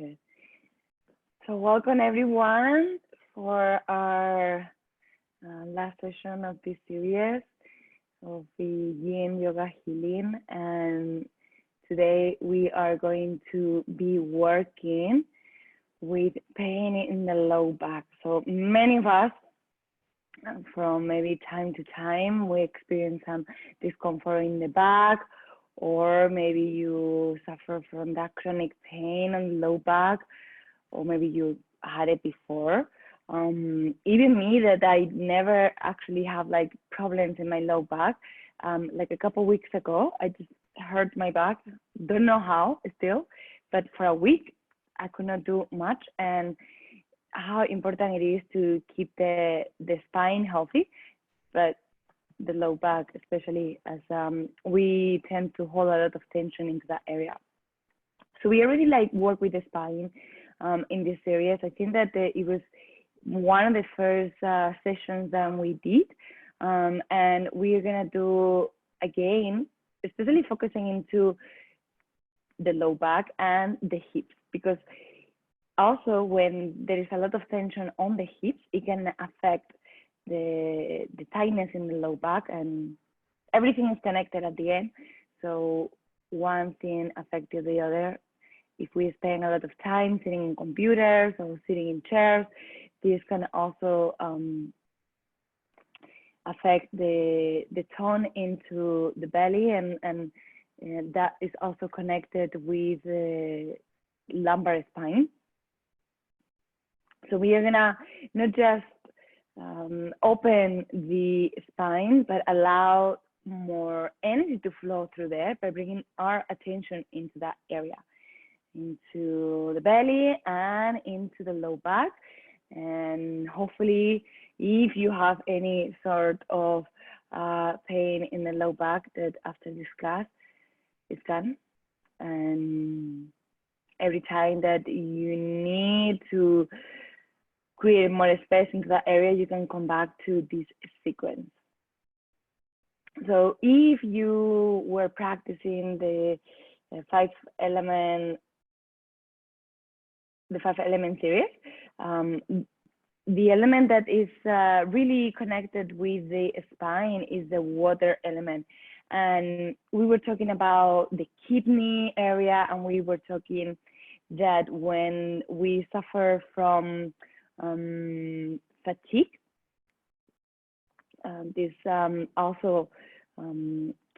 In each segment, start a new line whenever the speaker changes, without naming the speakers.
Good. So welcome everyone for our last session of this series of the Yin Yoga Healing. And today we are going to be working with pain in the low back. So many of us, from maybe time to time, we experience some discomfort in the back, or maybe you suffer from that chronic pain on the low back, or maybe you had it before. Even me, that I never actually have like problems in my low back. Like a couple weeks ago, I just hurt my back. Don't know how still, but for a week, I could not do much. And how important it is to keep the spine healthy, but the low back, especially as we tend to hold a lot of tension into that area. So we already like work with the spine in this series. I think that it was one of the first sessions that we did, and we're gonna do again, especially focusing into the low back and the hips, because also when there is a lot of tension on the hips, it can affect the tightness in the low back, and everything is connected at the end. So one thing affected the other. If we spend a lot of time sitting in computers or sitting in chairs, this can also affect the tone into the belly, and that is also connected with the lumbar spine. So we are gonna not just open the spine, but allow more energy to flow through there by bringing our attention into that area, into the belly and into the low back. And hopefully, if you have any sort of pain in the low back, that after this class is gone. And every time that you need to create more space into that area, you can come back to this sequence. So if you were practicing the five element series, the element that is really connected with the spine is the water element. And we were talking about the kidney area, and we were talking that when we suffer from fatigue, this also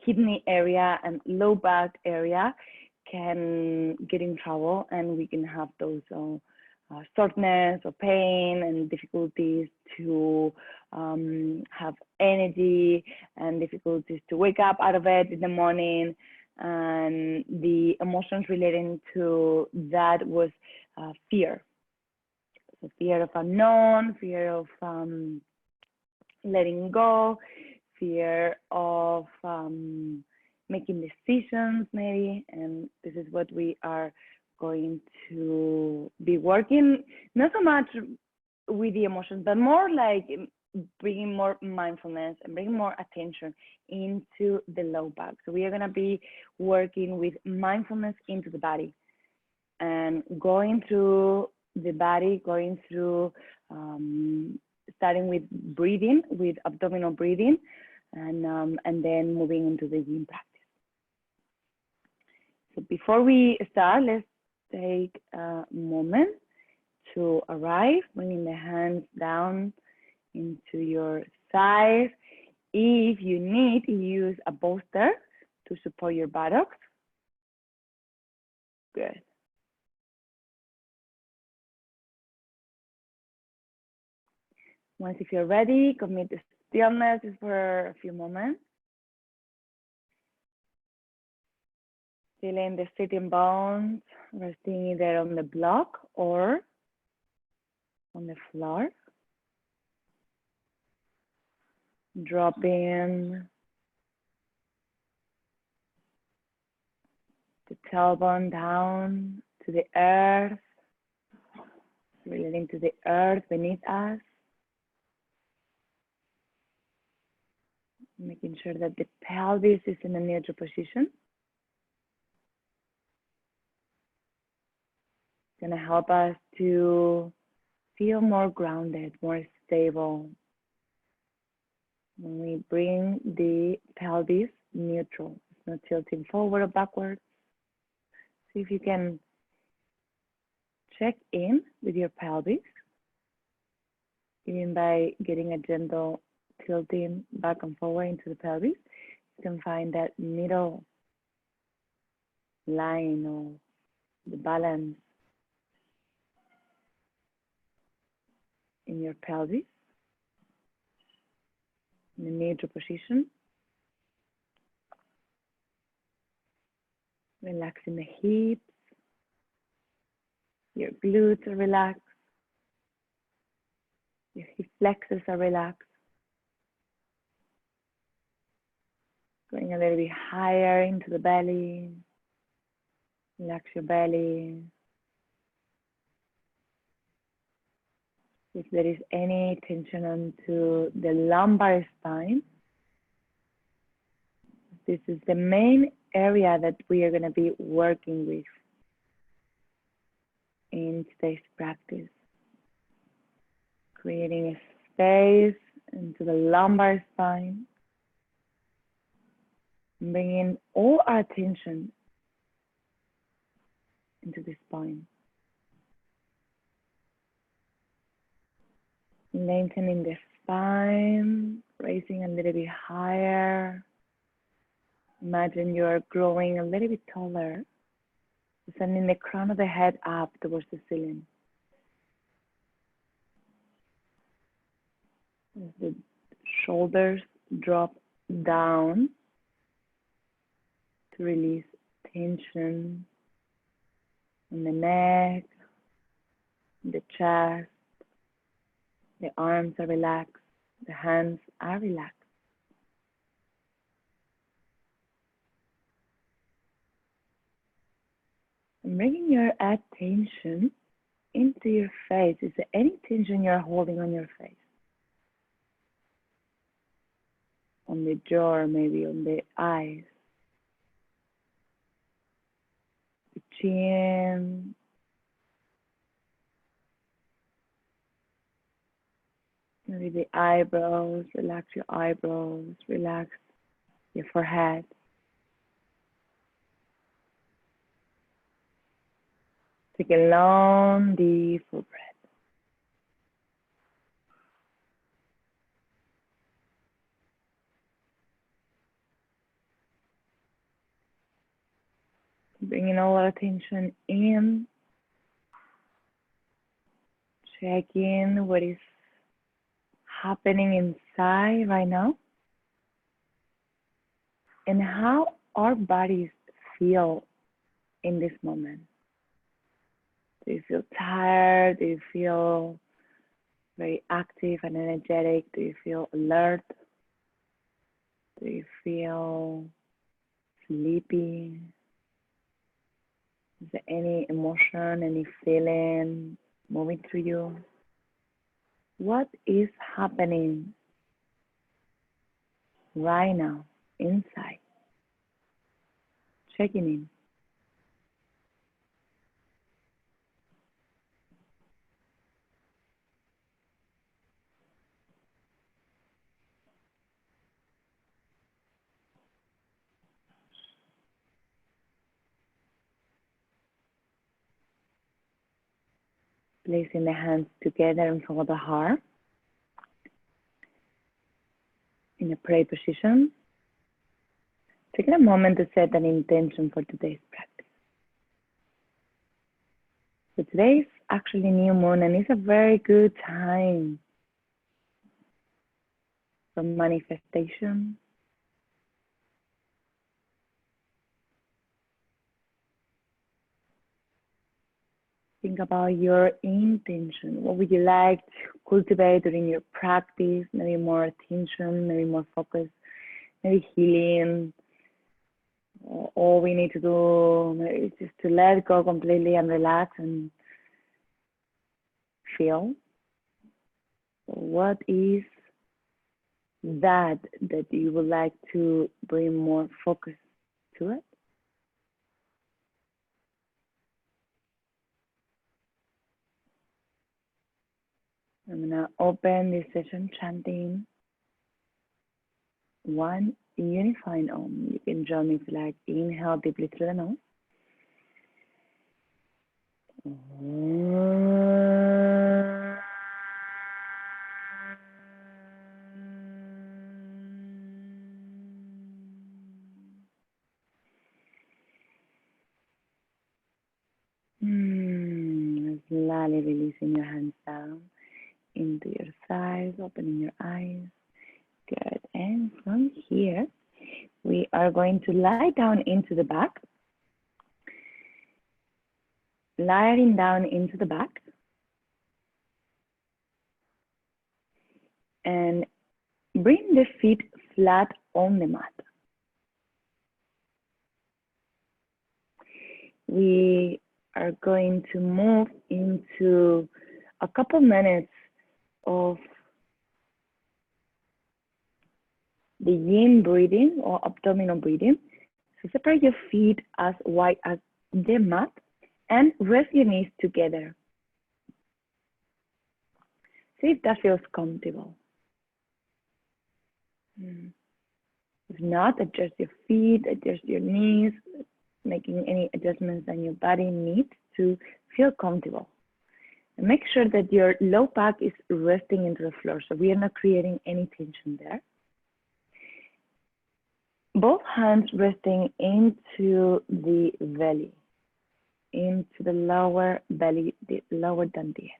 kidney area and low back area can get in trouble, and we can have those shortness or pain and difficulties to have energy and difficulties to wake up out of bed in the morning. And the emotions relating to that was fear. So fear of unknown, fear of letting go, fear of making decisions maybe. And this is what we are going to be working, not so much with the emotions, but more like bringing more mindfulness and bringing more attention into the low back. So we are going to be working with mindfulness into the body and going through the body, going through starting with breathing, with abdominal breathing, and then moving into the yin practice. So before we start, let's take a moment to arrive, bringing the hands down into your thighs. If you need, use a bolster to support your buttocks. Good. Once if you're ready, commit to stillness for a few moments. Feeling the sitting bones resting either on the block or on the floor. Dropping the tailbone down to the earth, relating to the earth beneath us. Making sure that the pelvis is in a neutral position. going to help us to feel more grounded, more stable. When we bring the pelvis neutral, it's not tilting forward or backward. See if you can check in with your pelvis, even by getting a gentle tilting back and forward into the pelvis. You can find that middle line of the balance in your pelvis, in the neutral position. Relaxing the hips, your glutes are relaxed, your hip flexors are relaxed. Going a little bit higher into the belly. Relax your belly. If there is any tension onto the lumbar spine, this is the main area that we are going to be working with in today's practice. Creating a space into the lumbar spine, bringing all our attention into the spine. Lengthening the spine, raising a little bit higher. Imagine you're growing a little bit taller, sending the crown of the head up towards the ceiling. As the shoulders drop down to release tension in the neck, the chest, the arms are relaxed, the hands are relaxed. And bringing your attention into your face. Is there any tension you're holding on your face? On the jaw, maybe on the eyes, the chin, maybe the eyebrows. Relax your eyebrows, relax your forehead. Take a long, deep full breath. Bringing all our attention in. Check in what is happening inside right now. And how our bodies feel in this moment. Do you feel tired? Do you feel very active and energetic? Do you feel alert? Do you feel sleepy? Is there any emotion, any feeling moving through you? What is happening right now inside? Checking in. Placing the hands together in front of the heart in a prayer position. Taking a moment to set an intention for today's practice. So today is actually new moon and it's a very good time for manifestation. Think about your intention. What would you like to cultivate during your practice? Maybe more attention, maybe more focus, maybe healing. All we need to do is just to let go completely and relax and feel. So what is that you would like to bring more focus to it? I'm gonna open this session chanting one unifying Om. You can join me if you like. Inhale deeply through the nose. Slowly releasing your hands down into your thighs, opening your eyes. Good. And from here, we are going to lie down into the back. Lying down into the back. And bring the feet flat on the mat. We are going to move into a couple minutes of the yin breathing or abdominal breathing. So separate your feet as wide as the mat and rest your knees together. See if that feels comfortable. If not, adjust your feet, adjust your knees, making any adjustments that your body needs to feel comfortable. And make sure that your low back is resting into the floor, so we are not creating any tension there. Both hands resting into the belly, into the lower belly, the lower dantian.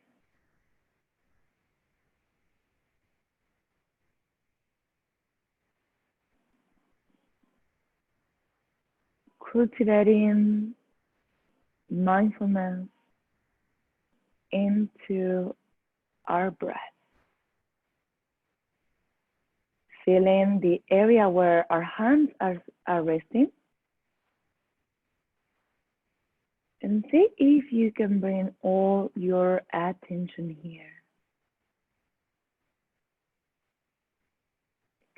Cultivating mindfulness into our breath. Feeling the area where our hands are resting. And see if you can bring all your attention here.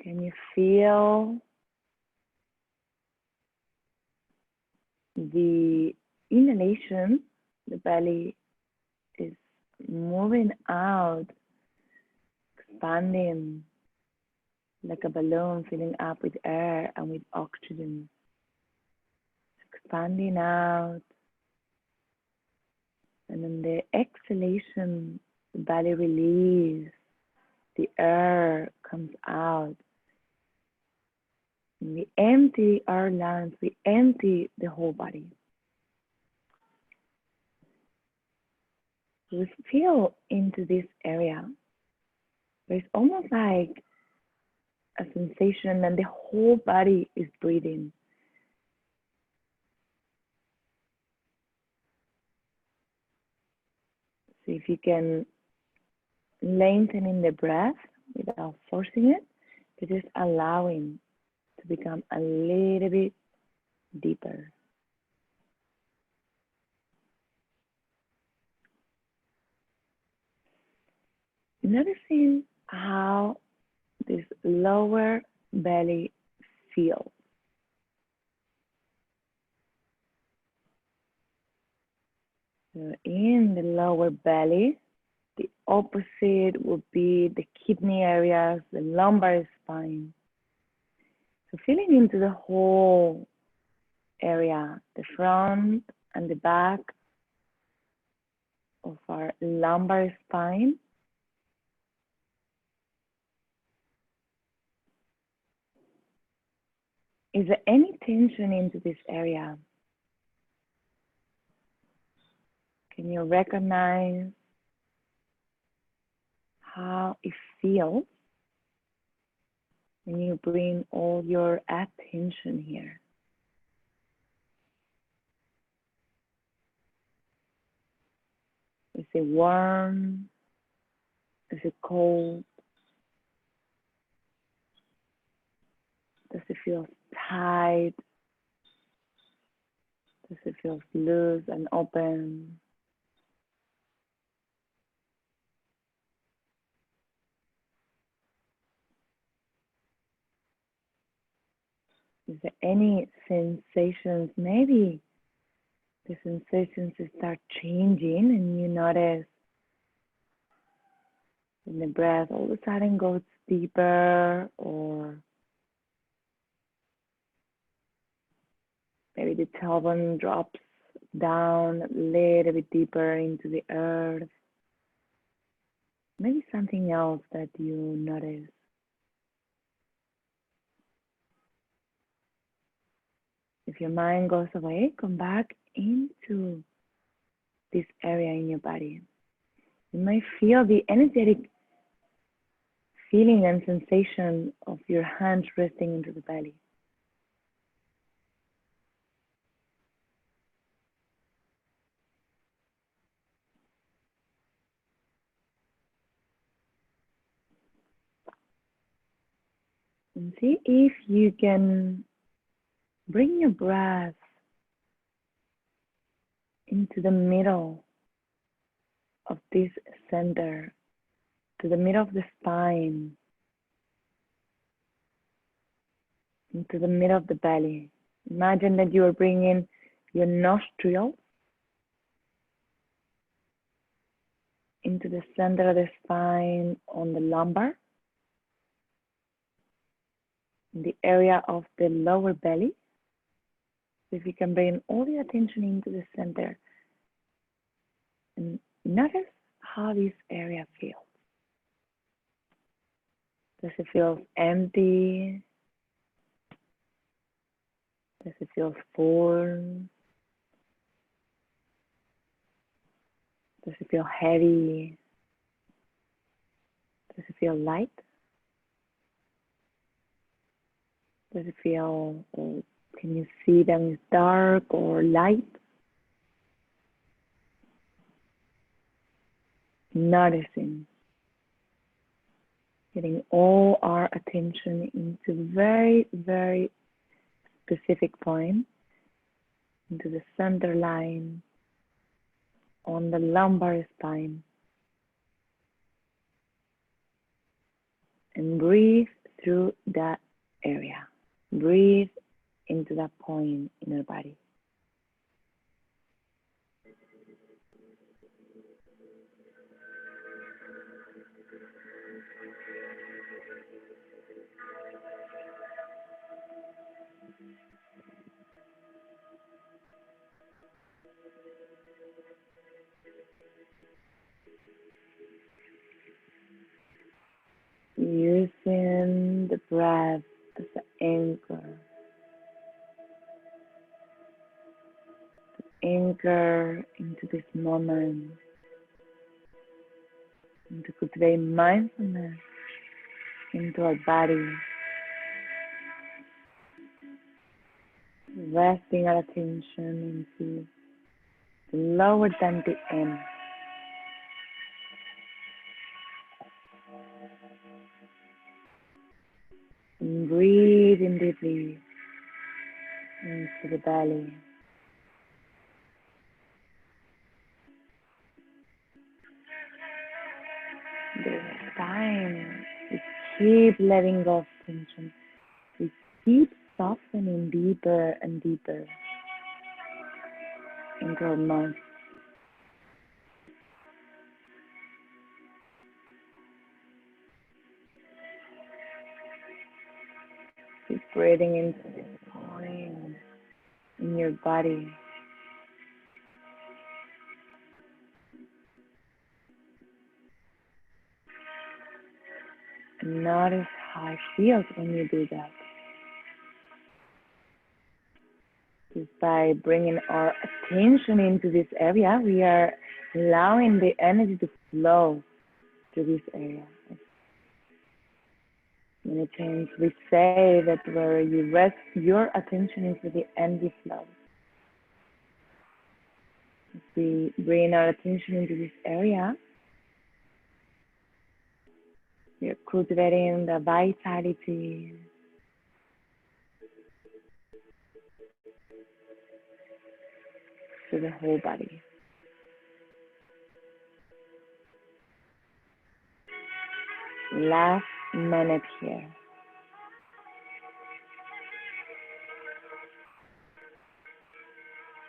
Can you feel the inhalation? The belly is moving out, expanding like a balloon, filling up with air and with oxygen. Expanding out. And then the exhalation, the belly release, the air comes out. And we empty our lungs, we empty the whole body. We feel into this area. It's almost like a sensation and the whole body is breathing. So if you can lengthen in the breath without forcing it, but just allowing to become a little bit deeper. Noticing how this lower belly feels. So in the lower belly, the opposite would be the kidney areas, the lumbar spine. So feeling into the whole area, the front and the back of our lumbar spine. Is there any tension into this area? Can you recognize how it feels when you bring all your attention here? Is it warm? Is it cold? Does it feel tight? Does it feel loose and open? Is there any sensations? Maybe the sensations start changing and you notice And the breath all of a sudden goes deeper, or maybe the tailbone drops down a little bit deeper into the earth. Maybe something else that you notice. If your mind goes away, come back into this area in your body. You might feel the energetic feeling and sensation of your hands resting into the belly. And see if you can bring your breath into the middle of this center, to the middle of the spine, into the middle of the belly. Imagine that you are bringing your nostrils into the center of the spine on the lumbar, in the area of the lower belly. So if you can bring all the attention into the center and notice how this area feels. Does it feel empty? Does it feel full? Does it feel heavy? Does it feel light? Does it feel, or can you see them as dark or light? Noticing, getting all our attention into very, very specific point, into the center line on the lumbar spine. And breathe through that area. Breathe into that point in your body. Using the breath as an anchor into this moment, and to cultivate mindfulness into our body, resting our attention into the lower than the end. And breathing deeply into the belly. There's time. We keep letting go of tension. We keep softening deeper and deeper into our mouth. Keep breathing into this point in your body. And notice how it feels when you do that. Just by bringing our attention into this area, we are allowing the energy to flow to this area. Many times we say that where you rest your attention into the energy flow. As we bring our attention into this area, we are cultivating the vitality to the whole body. Last minute here.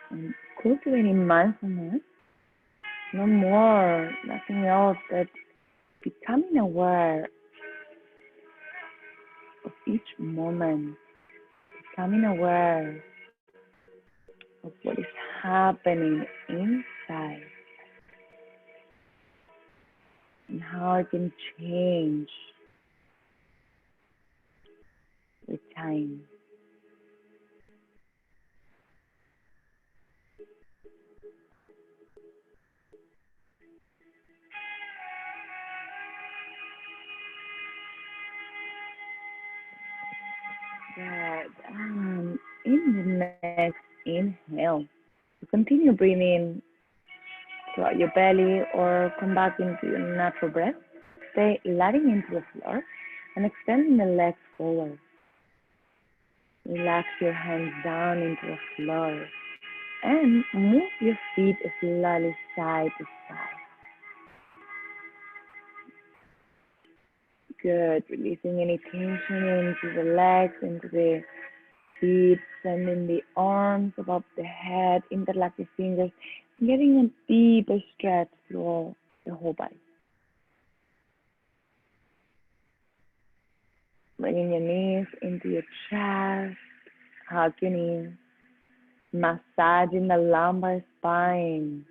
And cultivating mindfulness, no more, nothing else that becoming aware of each moment, becoming aware of what is happening inside and how it can change with time. Good. In the next inhale, you continue breathing throughout your belly or come back into your natural breath. Stay letting into the floor and extending the legs forward. Relax your hands down into the floor and move your feet slightly side to side. Good. Releasing any tension into the legs, into the feet, sending the arms above the head, interlock your fingers, getting a deeper stretch through the whole body. Bringing your knees into your chest, hug your knees, massaging the lumbar spine.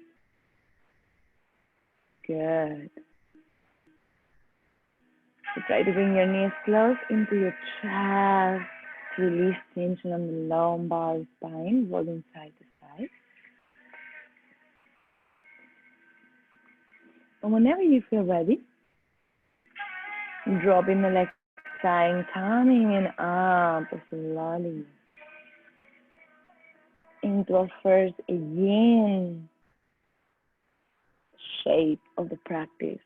Good. So try to bring your knees close into your chest to release tension on the lumbar spine, rolling side to side. And whenever you feel ready, dropping the legs side, coming up slowly into our first yin shape of the practice,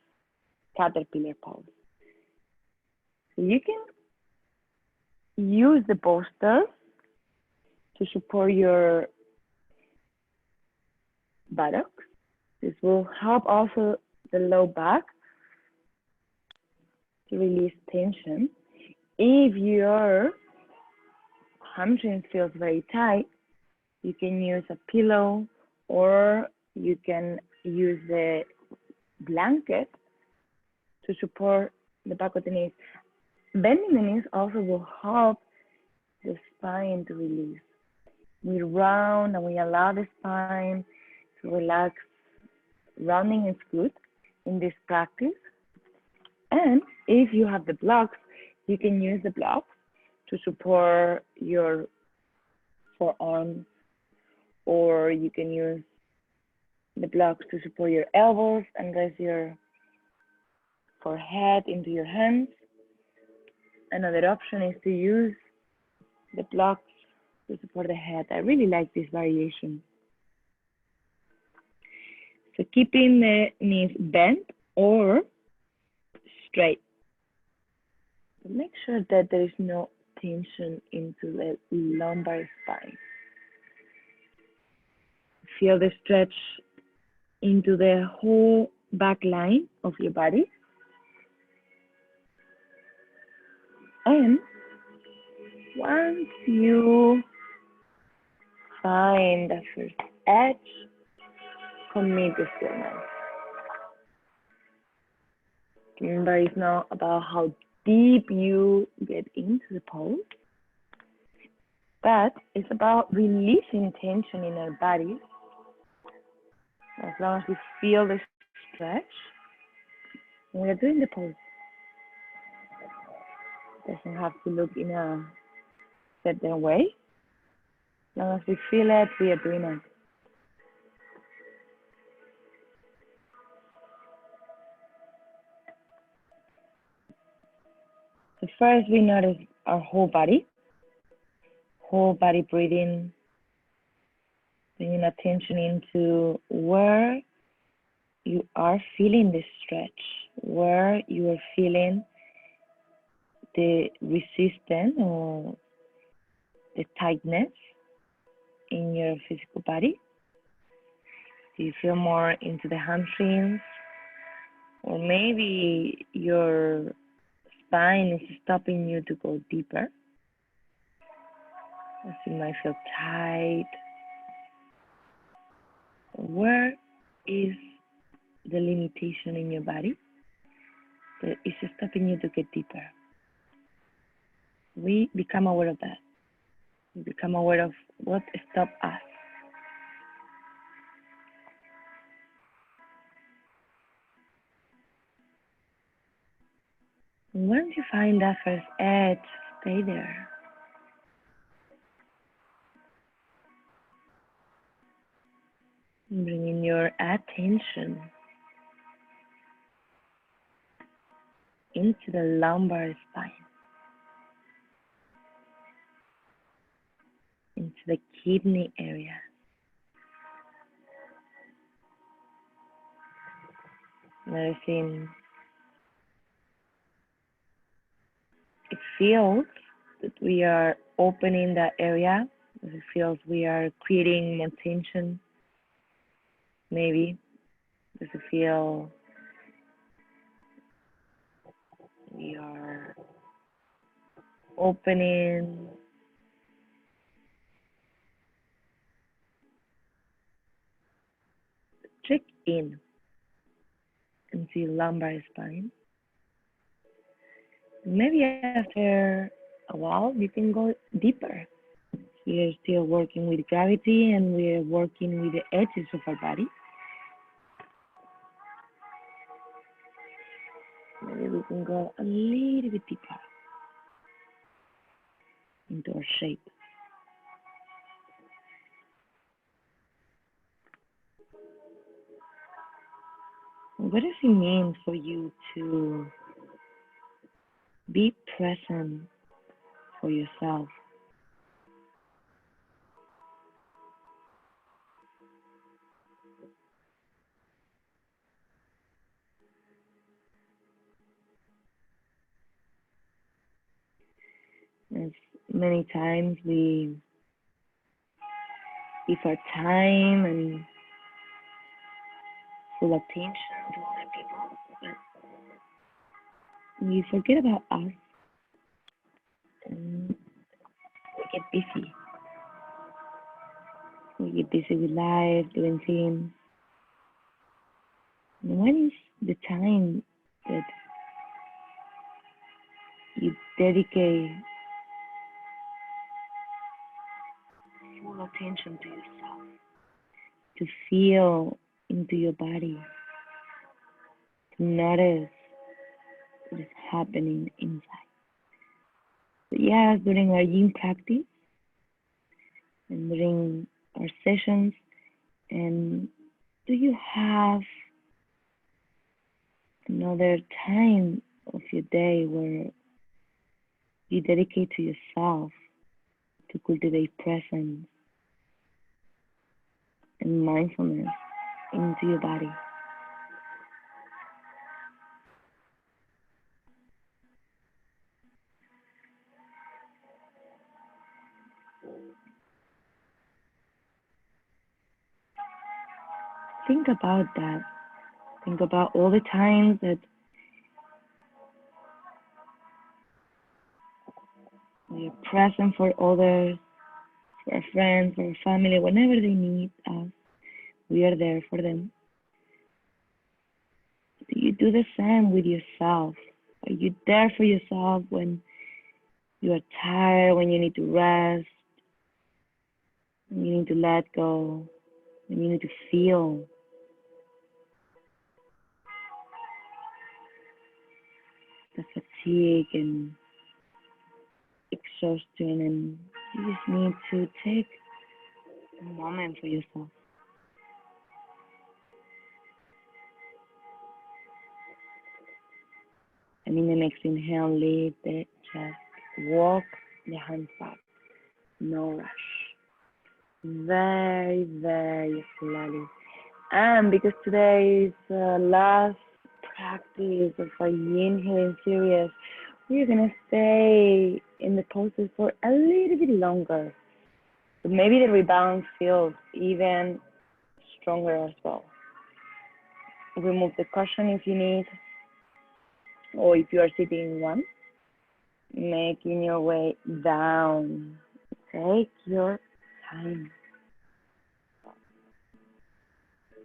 caterpillar pose. So you can use the posters to support your buttocks. This will help also the low back to release tension. If your hamstring feels very tight, you can use a pillow or you can use the blanket to support the back of the knees. Bending the knees also will help the spine to release. We round and we allow the spine to relax, rounding is good in this practice. And if you have the blocks, you can use the blocks to support your forearms, or you can use the blocks to support your elbows and rest your forehead into your hands. Another option is to use the blocks to support the head. I really like this variation. So keeping the knees bent or straight. But make sure that there is no tension into the lumbar spine. Feel the stretch into the whole back line of your body. And once you find the first edge, commit the stillness. Remember, it's not about how deep you get into the pose, but it's about releasing tension in our body. As long as we feel the stretch, when we are doing the pose, it doesn't have to look in a certain way. As long as we feel it, we are doing it. So first, we notice our whole body breathing, bringing attention into where you are feeling the stretch, where you are feeling the resistance or the tightness in your physical body. Do you feel more into the hamstrings, or maybe your spine is stopping you to go deeper? As you might feel tight. Where is the limitation in your body? that is stopping you to get deeper. We become aware of that. We become aware of what stops us. And once you find that first edge, stay there. Bringing your attention into the lumbar spine, into the kidney area. Noticing it feels that we are opening that area. It feels we are creating more tension. Maybe does it feel we are opening? Check in into your lumbar spine. Maybe after a while, you can go deeper. We are still working with gravity and we are working with the edges of our body. Maybe we can go a little bit deeper into our shape. What does it mean for you to be present for yourself? As many times we give our time and full attention to other people, but we forget about us and we get busy. We get busy with life, doing things. And when is the time that you dedicate full attention to yourself, to feel into your body, to notice what is happening inside? So yes, during our yin practice and during our sessions, and do you have another time of your day where you dedicate to yourself to cultivate presence and mindfulness into your body? Think about that. Think about all the times that we are present for others, for our friends, for our family, whenever they need us. We are there for them. Do you do the same with yourself? Are you there for yourself when you are tired, when you need to rest, when you need to let go, when you need to feel? The fatigue and exhaustion, and you just need to take a moment for yourself. And in the next inhale, lead the chest, walk the hands back, no rush. Very, very slowly. And because today is the last practice of our Yin Healing series, we're going to stay in the poses for a little bit longer. So maybe the rebound feels even stronger as well. Remove the cushion if you need, or if you are sitting in one, making your way down. Take your time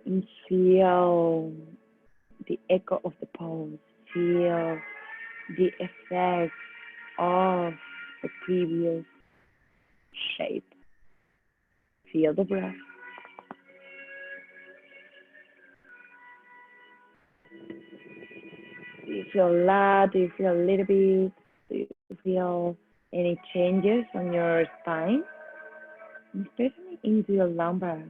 and feel the echo of the pose. feel the effect of the previous shape. Feel the breath. Do you feel a lot? Do you feel a little bit? Do you feel any changes on your spine? Especially into your lumbar.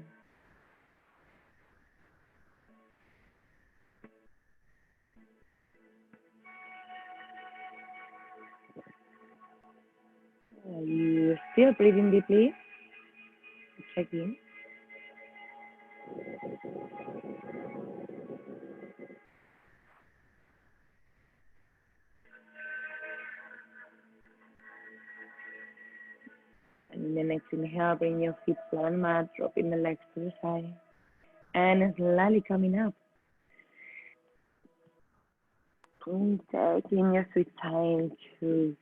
Are you still breathing deeply? Check in. And in the next inhale, bring your feet flat on mat, dropping the legs to the side. And slowly coming up. And taking your sweet time to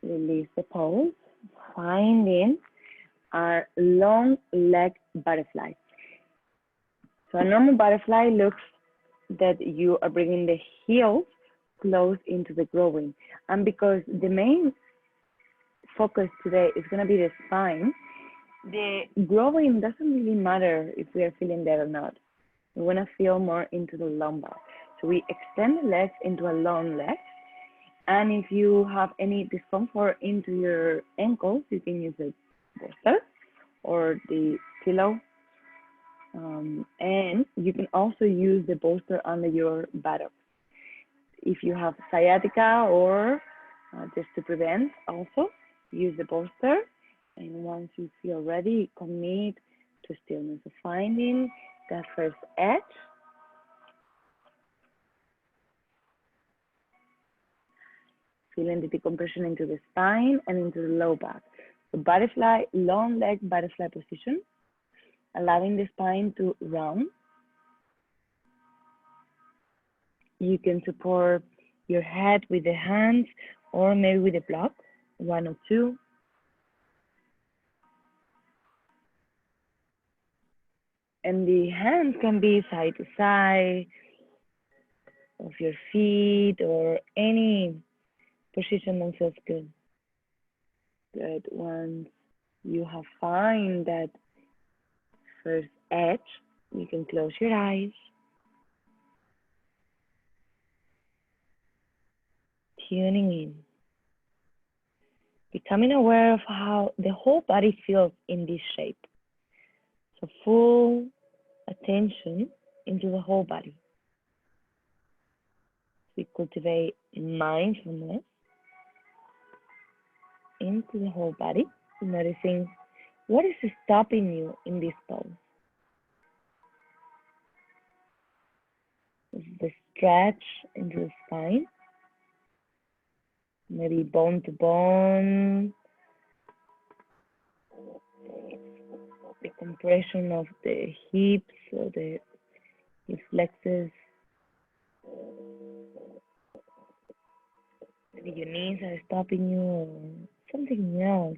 release the pose. Finding our long leg butterfly. So a normal butterfly looks that you are bringing the heels close into the groin. And because the main focus today is going to be the spine, the groin doesn't really matter if we are feeling that or not. We want to feel more into the lumbar. So we extend the legs into a long leg. And if you have any discomfort into your ankles, you can use the bolster or the pillow. And you can also use the bolster under your buttocks. If you have sciatica or just to prevent also, use the bolster. And once you feel ready, commit to stillness. So finding that first edge. Feeling the decompression into the spine and into the low back. So butterfly, long leg butterfly position, allowing the spine to round. You can support your head with the hands or maybe with a block, one or two. And the hands can be side to side of your feet or any position that feels good. Good. Once you have found that first edge, you can close your eyes. Tuning in. Becoming aware of how the whole body feels in this shape. So full attention into the whole body. We cultivate mindfulness into the whole body, noticing what is stopping you in this pose. This is the stretch into the spine, maybe bone to bone, the compression of the hips or the hip flexors. Maybe your knees are stopping you or something else.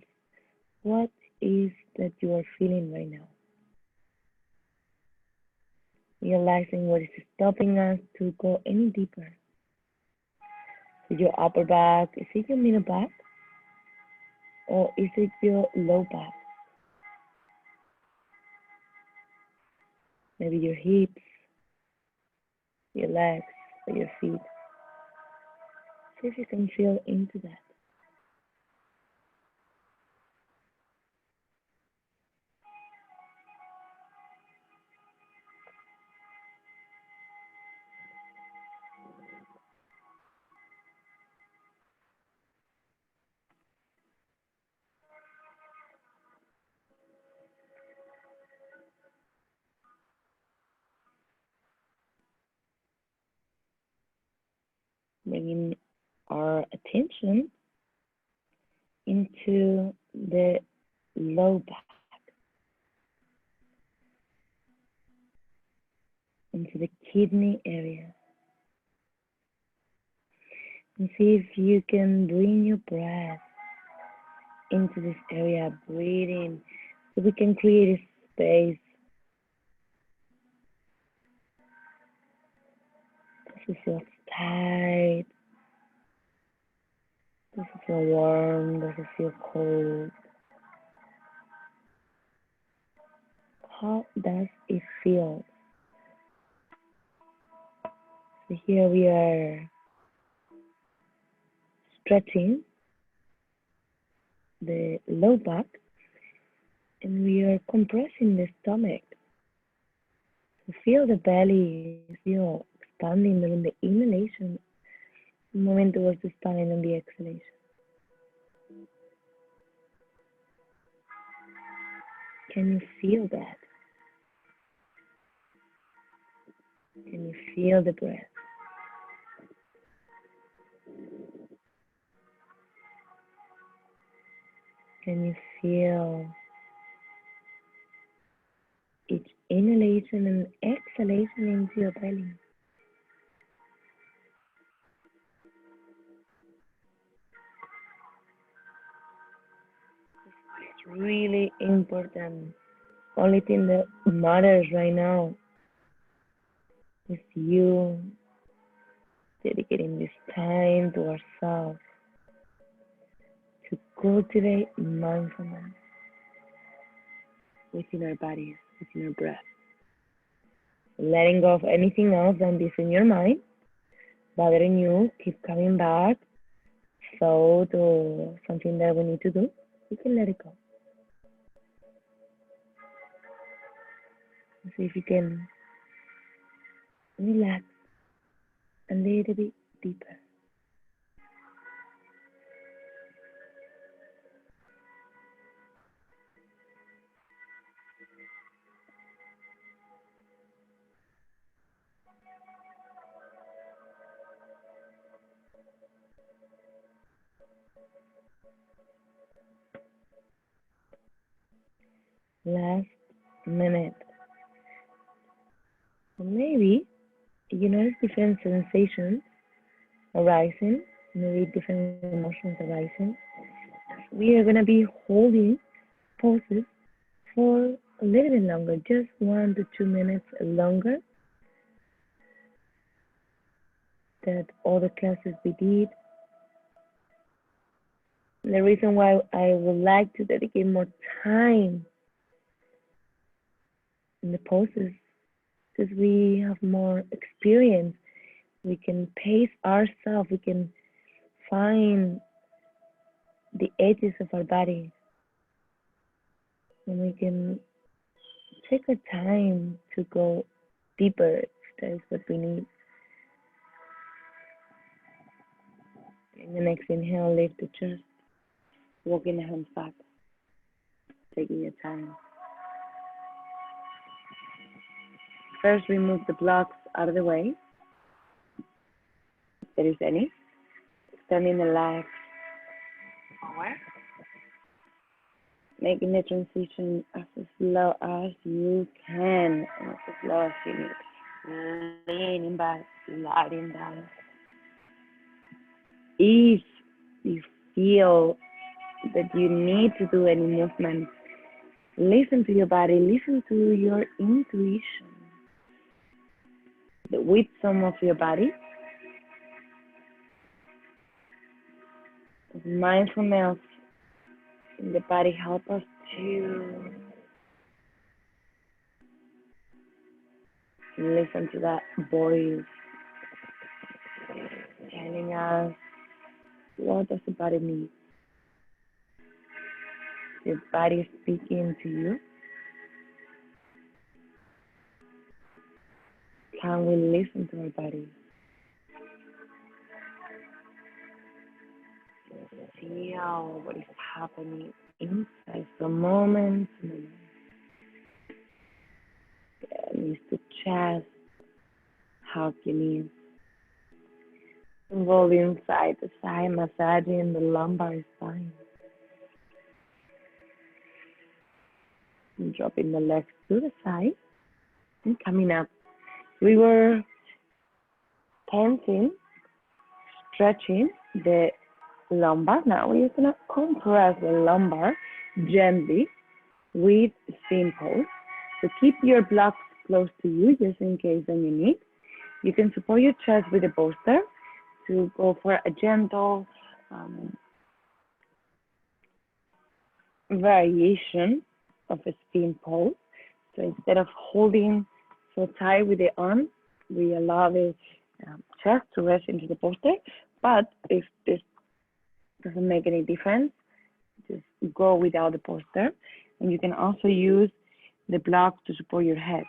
What is that you are feeling right now? Realizing what is stopping us to go any deeper. So your upper back, is it your middle back? Or is it your low back? Maybe your hips, your legs, or your feet. See if you can feel into that. Bringing our attention into the low back, into the kidney area. And see if you can bring your breath into this area, breathing, so we can create a space it feel tight? Does it feel warm? Does it feel cold? How does it feel? So here we are stretching the low back and we are compressing the stomach. So feel the belly, feel expanding during the inhalation, moving towards the spine and the exhalation. Can you feel that? Can you feel the breath? Can you feel each inhalation and exhalation into your belly? It's really important. Only thing that matters right now is you dedicating this time to ourselves to cultivate mindfulness within our bodies, within our breath. Letting go of anything else than this in your mind, bothering you, keep coming back, thought or something that we need to do, we can let it go. See if you can relax a little bit deeper. Last minute. Or maybe you notice different sensations arising, maybe different emotions arising. We are going to be holding poses for a little bit longer, just 1 to 2 minutes longer that all the classes we did. The reason why I would like to dedicate more time in the poses because we have more experience. We can pace ourselves. We can find the edges of our body. And we can take our time to go deeper if that is what we need. In the next inhale, lift the chest. Walking the hands back. Taking your time. First, remove the blocks out of the way, if there is any. Extending the legs forward. Making the transition as slow as you can, and as slow as you need. Leaning back, sliding down. If you feel that you need to do any movement, listen to your body, listen to your intuition. The wisdom of your body. Mindfulness in the body help us to listen to that voice telling us what does the body need. Your body is speaking to you. Can we listen to our body? Feel what is happening inside from moment to moment. Knees to chest, hug your knees. Rolling side to side, massaging the lumbar spine. And dropping the legs to the side and coming up. We were tensing, stretching the lumbar. Now we're going to compress the lumbar gently with simple. So keep your blocks close to you just in case then you need. You can support your chest with a bolster to go for a gentle variation of a spin pose. So instead of holding so tight with the arm, we allow the chest to rest into the bolster. But if this doesn't make any difference, just go without the bolster. And you can also use the block to support your head.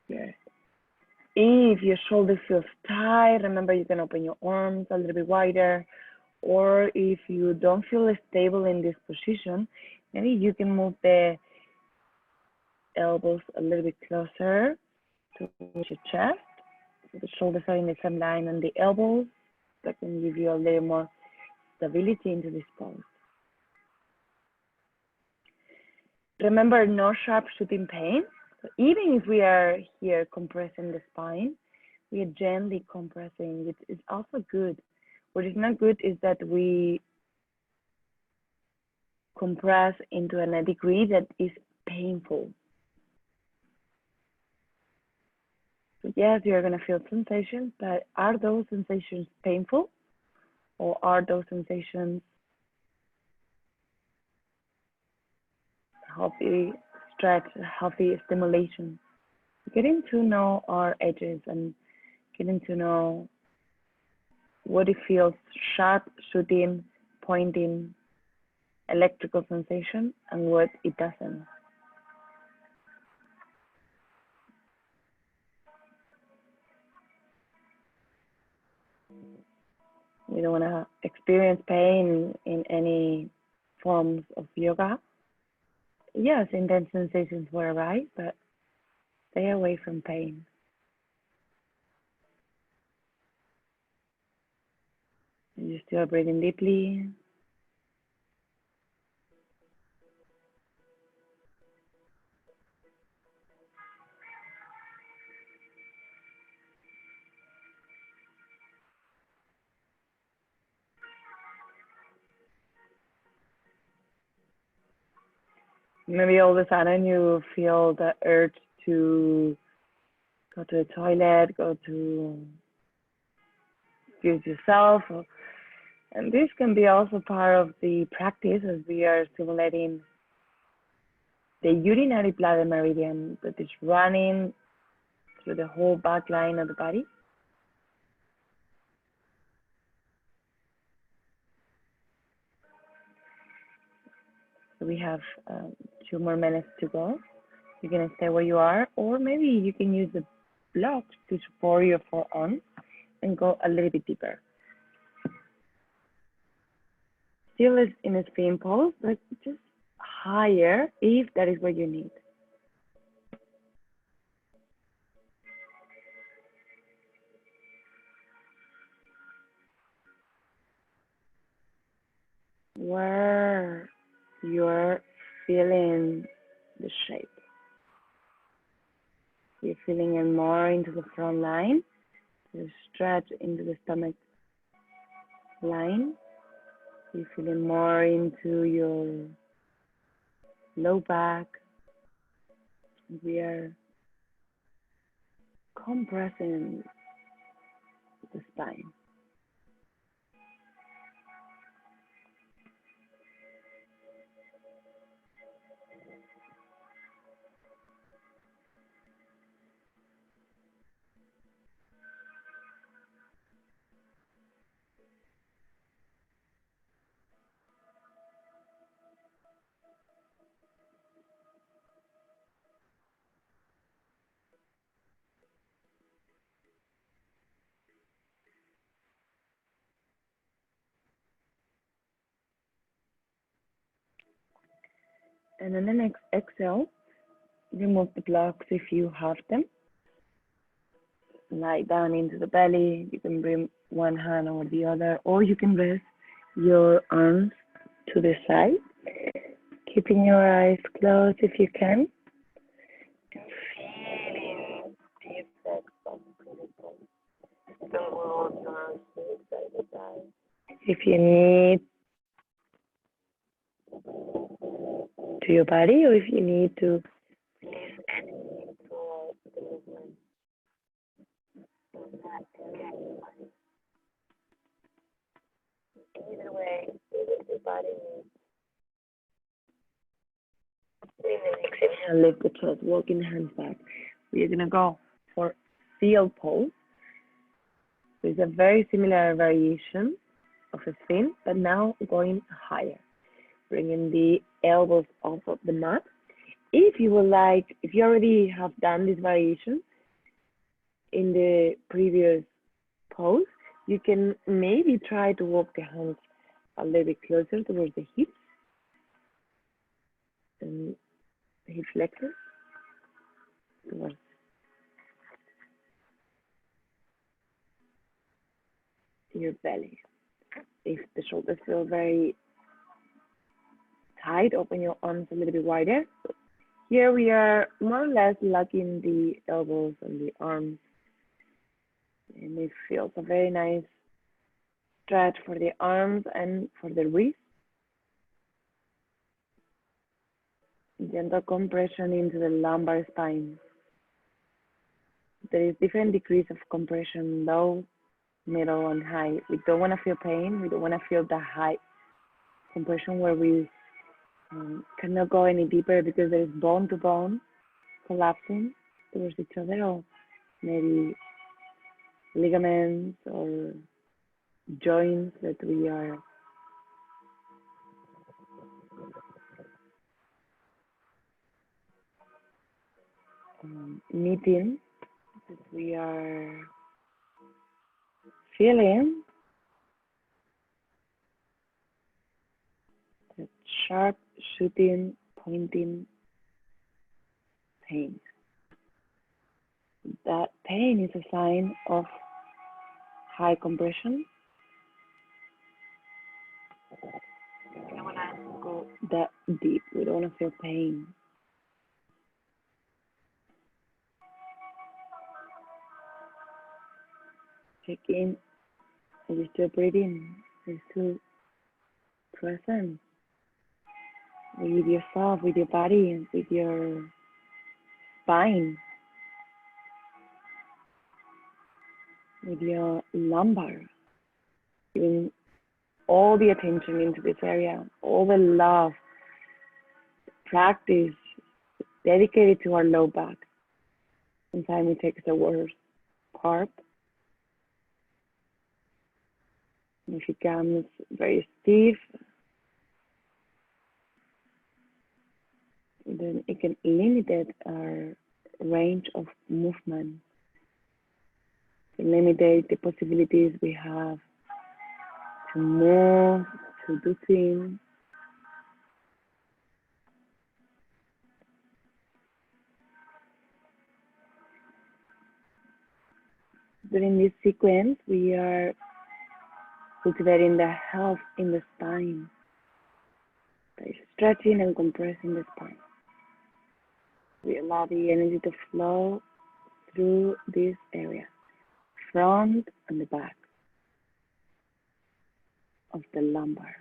Yeah. If your shoulder feels tight, remember you can open your arms a little bit wider. Or if you don't feel stable in this position, maybe you can move the elbows a little bit closer to your chest. So the shoulders are in the same line and the elbows. That can give you a little more stability into this pose. Remember, no sharp shooting pain. So even if we are here compressing the spine, we are gently compressing, which is also good. What is not good is that we compress into a degree that is painful. So yes, you're going to feel sensations, but are those sensations painful, or are those sensations healthy stretch, healthy stimulation? Getting to know our edges and getting to know what it feels sharp, shooting, pointing, electrical sensation, and what it doesn't. You don't want to experience pain in any forms of yoga. Yes, intense sensations will arise, but stay away from pain. You're still breathing deeply. Maybe all of a sudden you feel the urge to go to the toilet, go to use yourself. And this can be also part of the practice as we are stimulating the urinary bladder meridian that is running through the whole back line of the body. So we have 2 more minutes to go. You can stay where you are, or maybe you can use the block to support your forearm and go a little bit deeper. Still is in a spin pose, but just higher if that is what you need. Where you're feeling the shape. You're feeling it more into the front line, to stretch into the stomach line. You're feeling more into your low back. We are compressing the spine. And then the next exhale, remove the blocks if you have them. Lie down into the belly. You can bring one hand over the other, or you can rest your arms to the side, keeping your eyes closed if you can. Feeling the effects of the world arms side to side. If you need to your body, or if you need to release any throughout the movement. Either way, either your body needs. In the next exhale, lift the chest, walking the hands back. We're gonna go for seal pose. So it's a very similar variation of a spin, but now going higher. Bringing the elbows off of the mat. If you would like, if you already have done this variation in the previous pose, you can maybe try to walk the hands a little bit closer towards the hips and hip flexors towards your belly. If the shoulders feel very tight, open your arms a little bit wider. Here we are more or less locking the elbows and the arms, and it feels a very nice stretch for the arms and for the wrists. Gentle compression into the lumbar spine. There is different degrees of compression, low, middle, and high. We don't want to feel pain. We don't want to feel the high compression where we cannot go any deeper because there is bone to bone collapsing towards each other, or maybe ligaments or joints that we are meeting, that we are feeling that sharp shooting, pointing pain. That pain is a sign of high compression. We don't want to go that deep. We don't want to feel pain. Check in. Are you still breathing? Are you still present with yourself, with your body, with your spine, with your lumbar? Giving all the attention into this area, all the love, practice dedicated to our low back. Sometimes we take the worst part. If it becomes very stiff, then it can limit our range of movement, limit the possibilities we have to move, to do things. During this sequence, we are cultivating the health in the spine, by stretching and compressing the spine. We allow the energy to flow through this area, front and the back of the lumbar.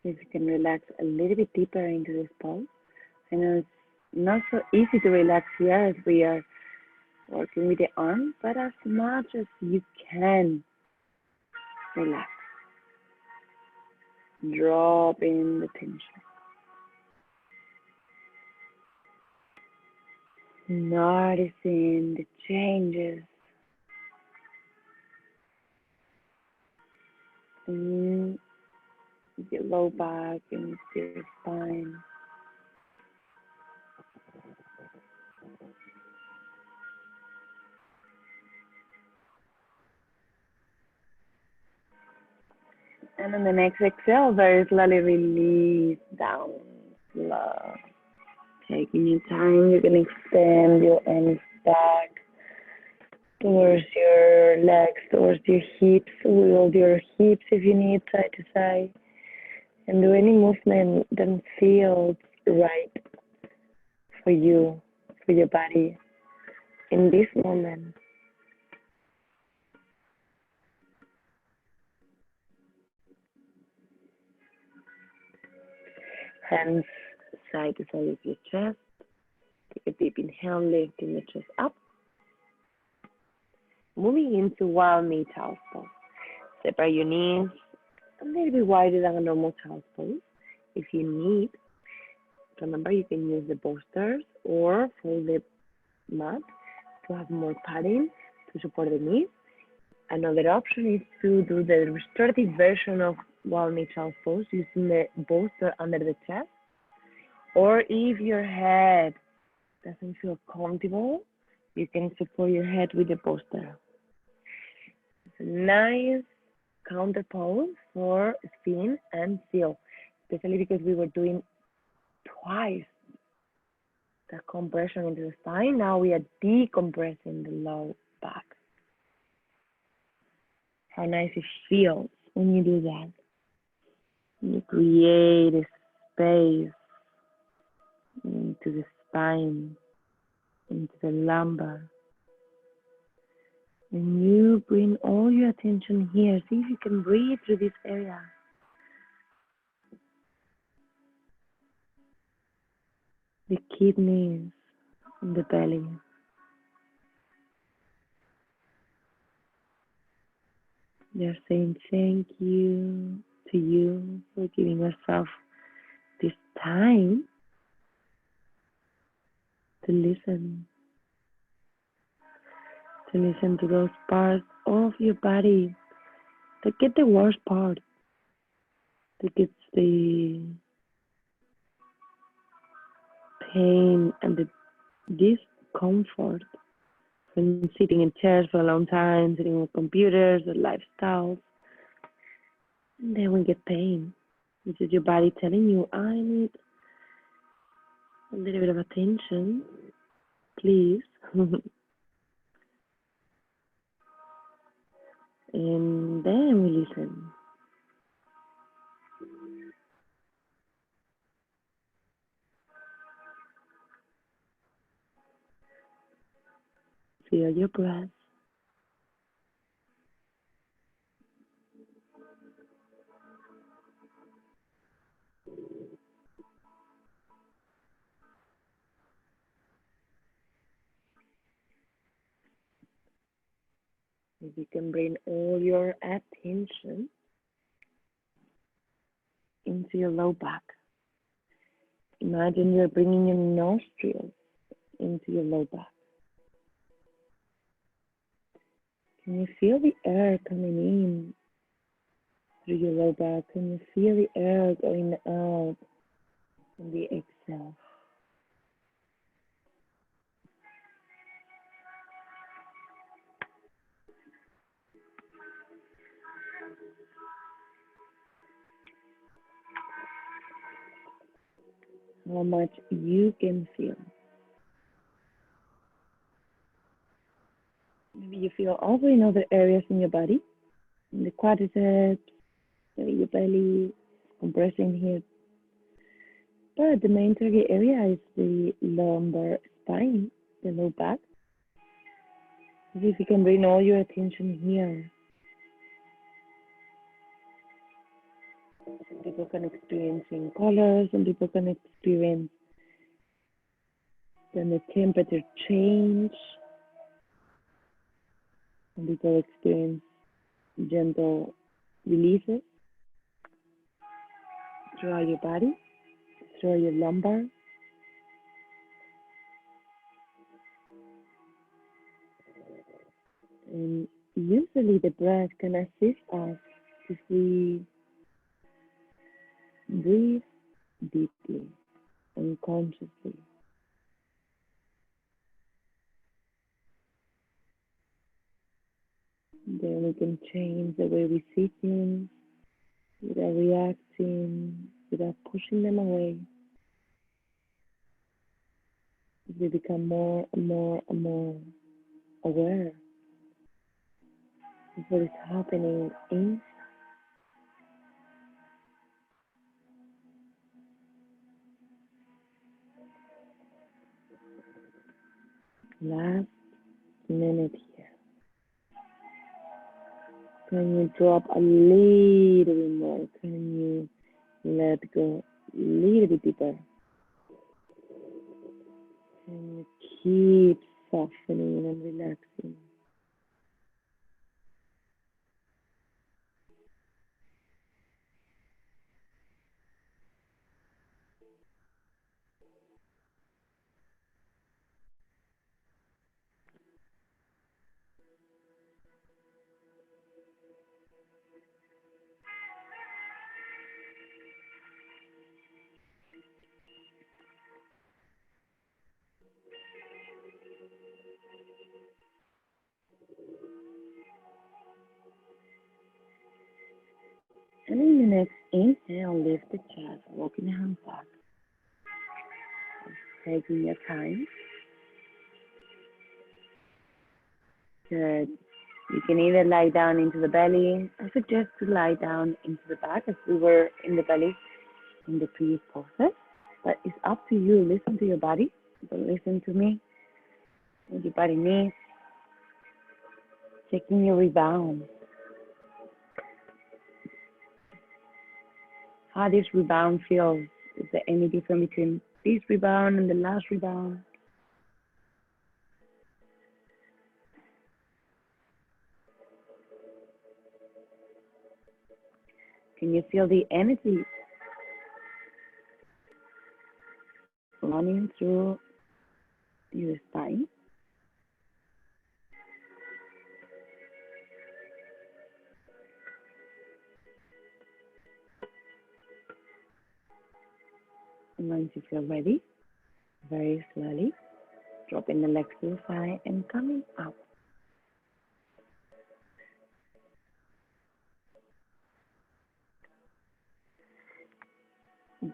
If you can relax a little bit deeper into this pose. I know it's not so easy to relax here as we are working with the arm, but as much as you can relax. Drop in the tension. Noticing the changes in your low back and your spine. And on the next exhale, very slowly release down, slow. Taking your time, you can extend your arms back towards your legs, towards your hips. Wiggle your hips if you need, side to side. And do any movement that feels right for you, for your body. in this moment. Hands side to side of your chest. Take a deep inhale, lifting the chest up. Moving into wild knee child's pose. Separate your knees a little bit wider than a normal child's pose. If you need, remember you can use the bolsters or fold the mat to have more padding to support the knees. Another option is to do the restorative version of wild knee child's pose using the bolster under the chest. Or if your head doesn't feel comfortable, you can support your head with the bolster. It's a nice counter pose for spin and seal, especially because we were doing twice the compression into the spine. Now we are decompressing the low back. How nice it feels when you do that. You create a space into the spine, into the lumbar. And you bring all your attention here. See if you can breathe through this area. The kidneys and the belly. They're saying thank you to you for giving yourself this time to listen to those parts of your body that get the worst part, that gets the pain and the discomfort from sitting in chairs for a long time, sitting with computers or lifestyles. And then we get pain, which is your body telling you, I need a little bit of attention, please. And then we listen. Feel your breath. If you can bring all your attention into your low back. Imagine you're bringing your nostrils into your low back. Can you feel the air coming in through your low back? Can you feel the air going out on the exhale? How much you can feel. Maybe you feel also in other areas in your body, in the quadriceps, maybe your belly, compressing here. But the main target area is the lumbar spine, the low back. See if you can bring all your attention here. Some people can experience colors, some people can experience then the temperature change. Some people experience gentle releases throughout your body, throughout your lumbar. And usually the breath can assist us if we breathe deeply and consciously. Then we can change the way we see things without reacting, without pushing them away. We become more and more and more aware of what is happening in. Last minute here. Can you drop a little bit more? Can you let go a little bit deeper? Can you keep softening and relaxing? And in the next inhale, lift the chest, walking the hands back. Taking your time. Good. You can either lie down into the belly. I suggest to lie down into the back as we were in the belly in the previous poses. But it's up to you. Listen to your body. Don't listen to me. What your body needs. Checking your rebound. How this rebound feels. Is there any difference between this rebound and the last rebound? Can you feel the energy running through your spine? And once you feel ready, very slowly, dropping the legs to the side and coming up.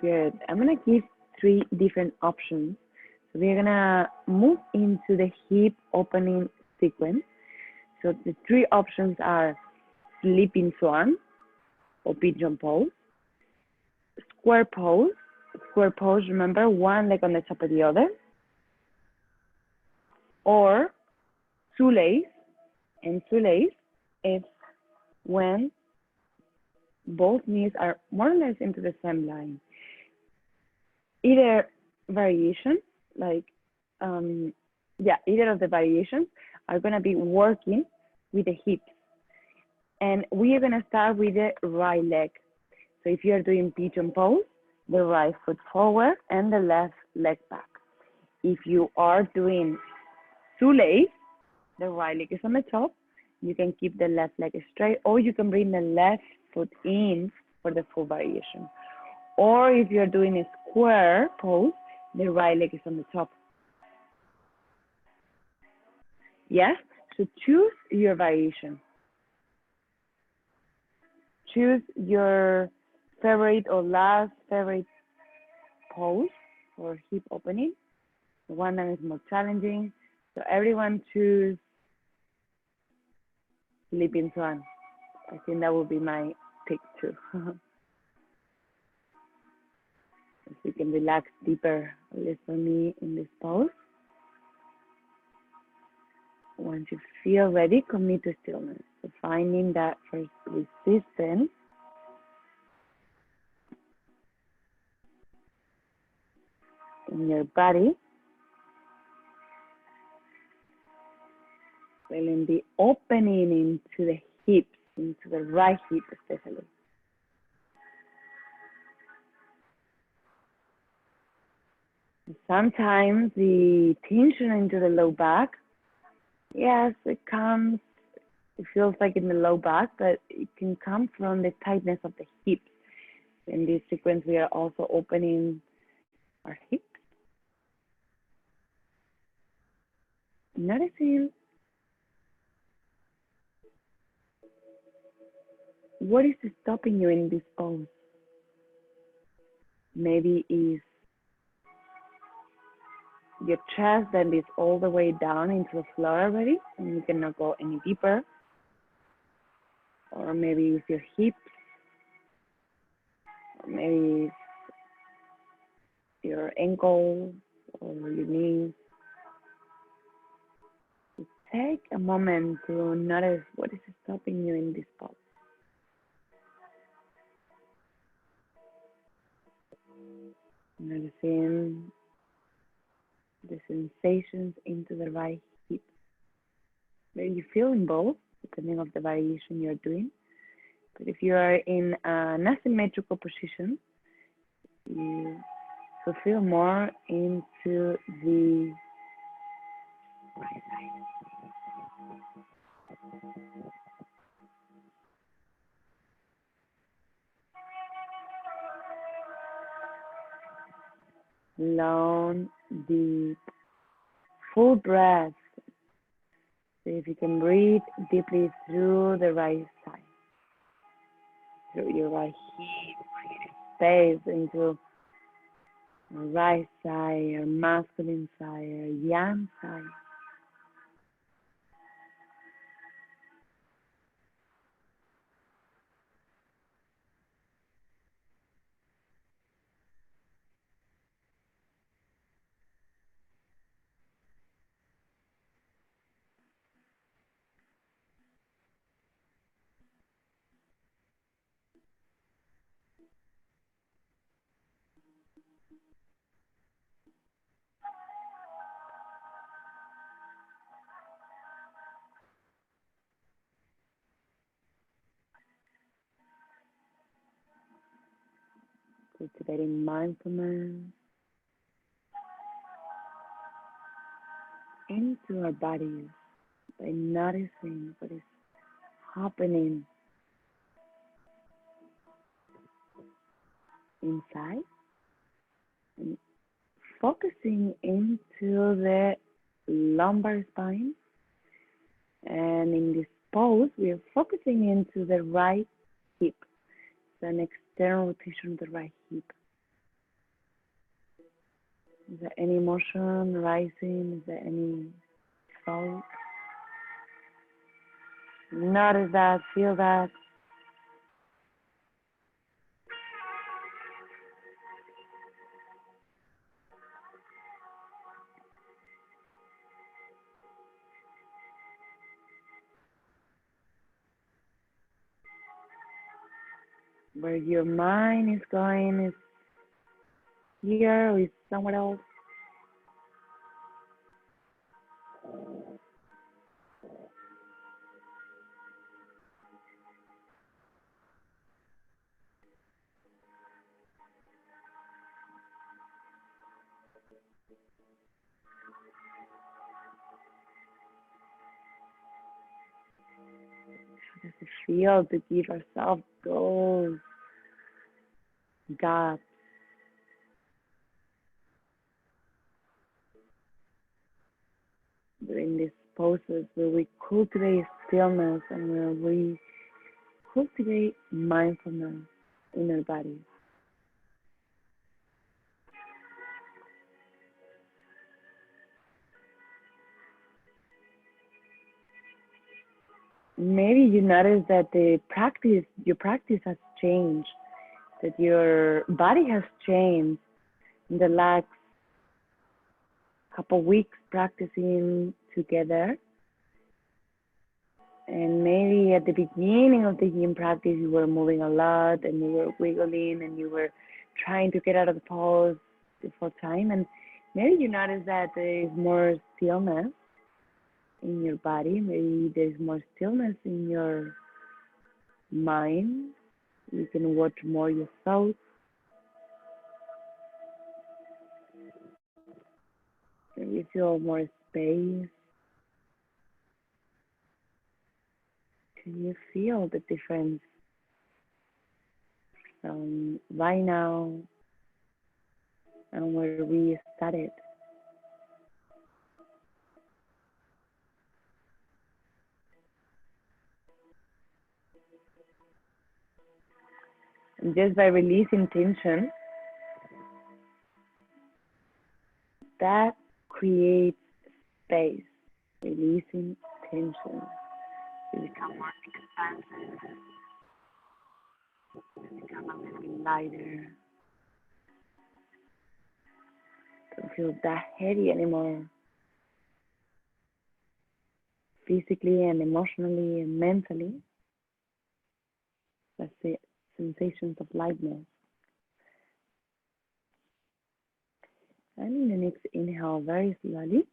Good. I'm going to give 3 different options. So we're going to move into the hip opening sequence. So the 3 options are sleeping swan or pigeon pose, square pose. Square pose, remember, one leg on the top of the other, or shoelace. And shoelace is when both knees are more or less into the same line. Either variation, like, either of the variations are going to be working with the hips. And we are going to start with the right leg. So if you're doing pigeon pose, the right foot forward and the left leg back. If you are doing shoelace, the right leg is on the top. You can keep the left leg straight, or you can bring the left foot in for the full variation. Or if you're doing a square pose, the right leg is on the top. Yes? So choose your variation. Choose your favorite or last favorite pose for hip opening, the one that is more challenging. So everyone choose sleeping swan. I think that would be my pick too. So you can relax deeper, at least for me in this pose. Once you feel ready, commit to stillness. So finding that first resistance in your body, feeling the opening into the hips, into the right hip especially. Sometimes the tension into the low back, yes, it feels like in the low back, but it can come from the tightness of the hips. In this sequence, we are also opening our hips. Noticing what is stopping you in this pose. Maybe is your chest that is all the way down into the floor already, and you cannot go any deeper. Or maybe it's your hips, or maybe it's your ankles or your knees. It's Take a moment to notice what is stopping you in this pose. Noticing the sensations into the right hip. Where you feel in both, depending on the variation you're doing. But if you are in an asymmetrical position, you will feel more into the right side. Long, deep, full breath. So if you can breathe deeply through the right side, through your right hip, create space into the right side, your masculine side, your yang side. Cultivating mindfulness into our bodies by noticing what is happening inside and focusing into the lumbar spine. And in this pose, we are focusing into the right hip, so an external rotation of the right hip. Is there any motion rising? Is there any thought? Notice that, feel that. Where your mind is going is here or is somewhere else. How does it feel to give ourselves those gaps during these poses where we cultivate stillness and where we cultivate mindfulness in our bodies? Maybe you notice that your practice has changed, that your body has changed in the last couple weeks practicing together. And maybe at the beginning of the yin practice, you were moving a lot and you were wiggling and you were trying to get out of the pose before time. And maybe you notice that there is more stillness in your body. Maybe there's more stillness in your mind. You can watch more your thoughts. You feel more space. Can you feel the difference from right now and where we started? And just by releasing tension, that creates space, releasing tension. You become more expansive, you become a little bit lighter. Don't feel that heavy anymore. physically and emotionally and mentally. That's the sensations of lightness. And in the next inhale, very slowly,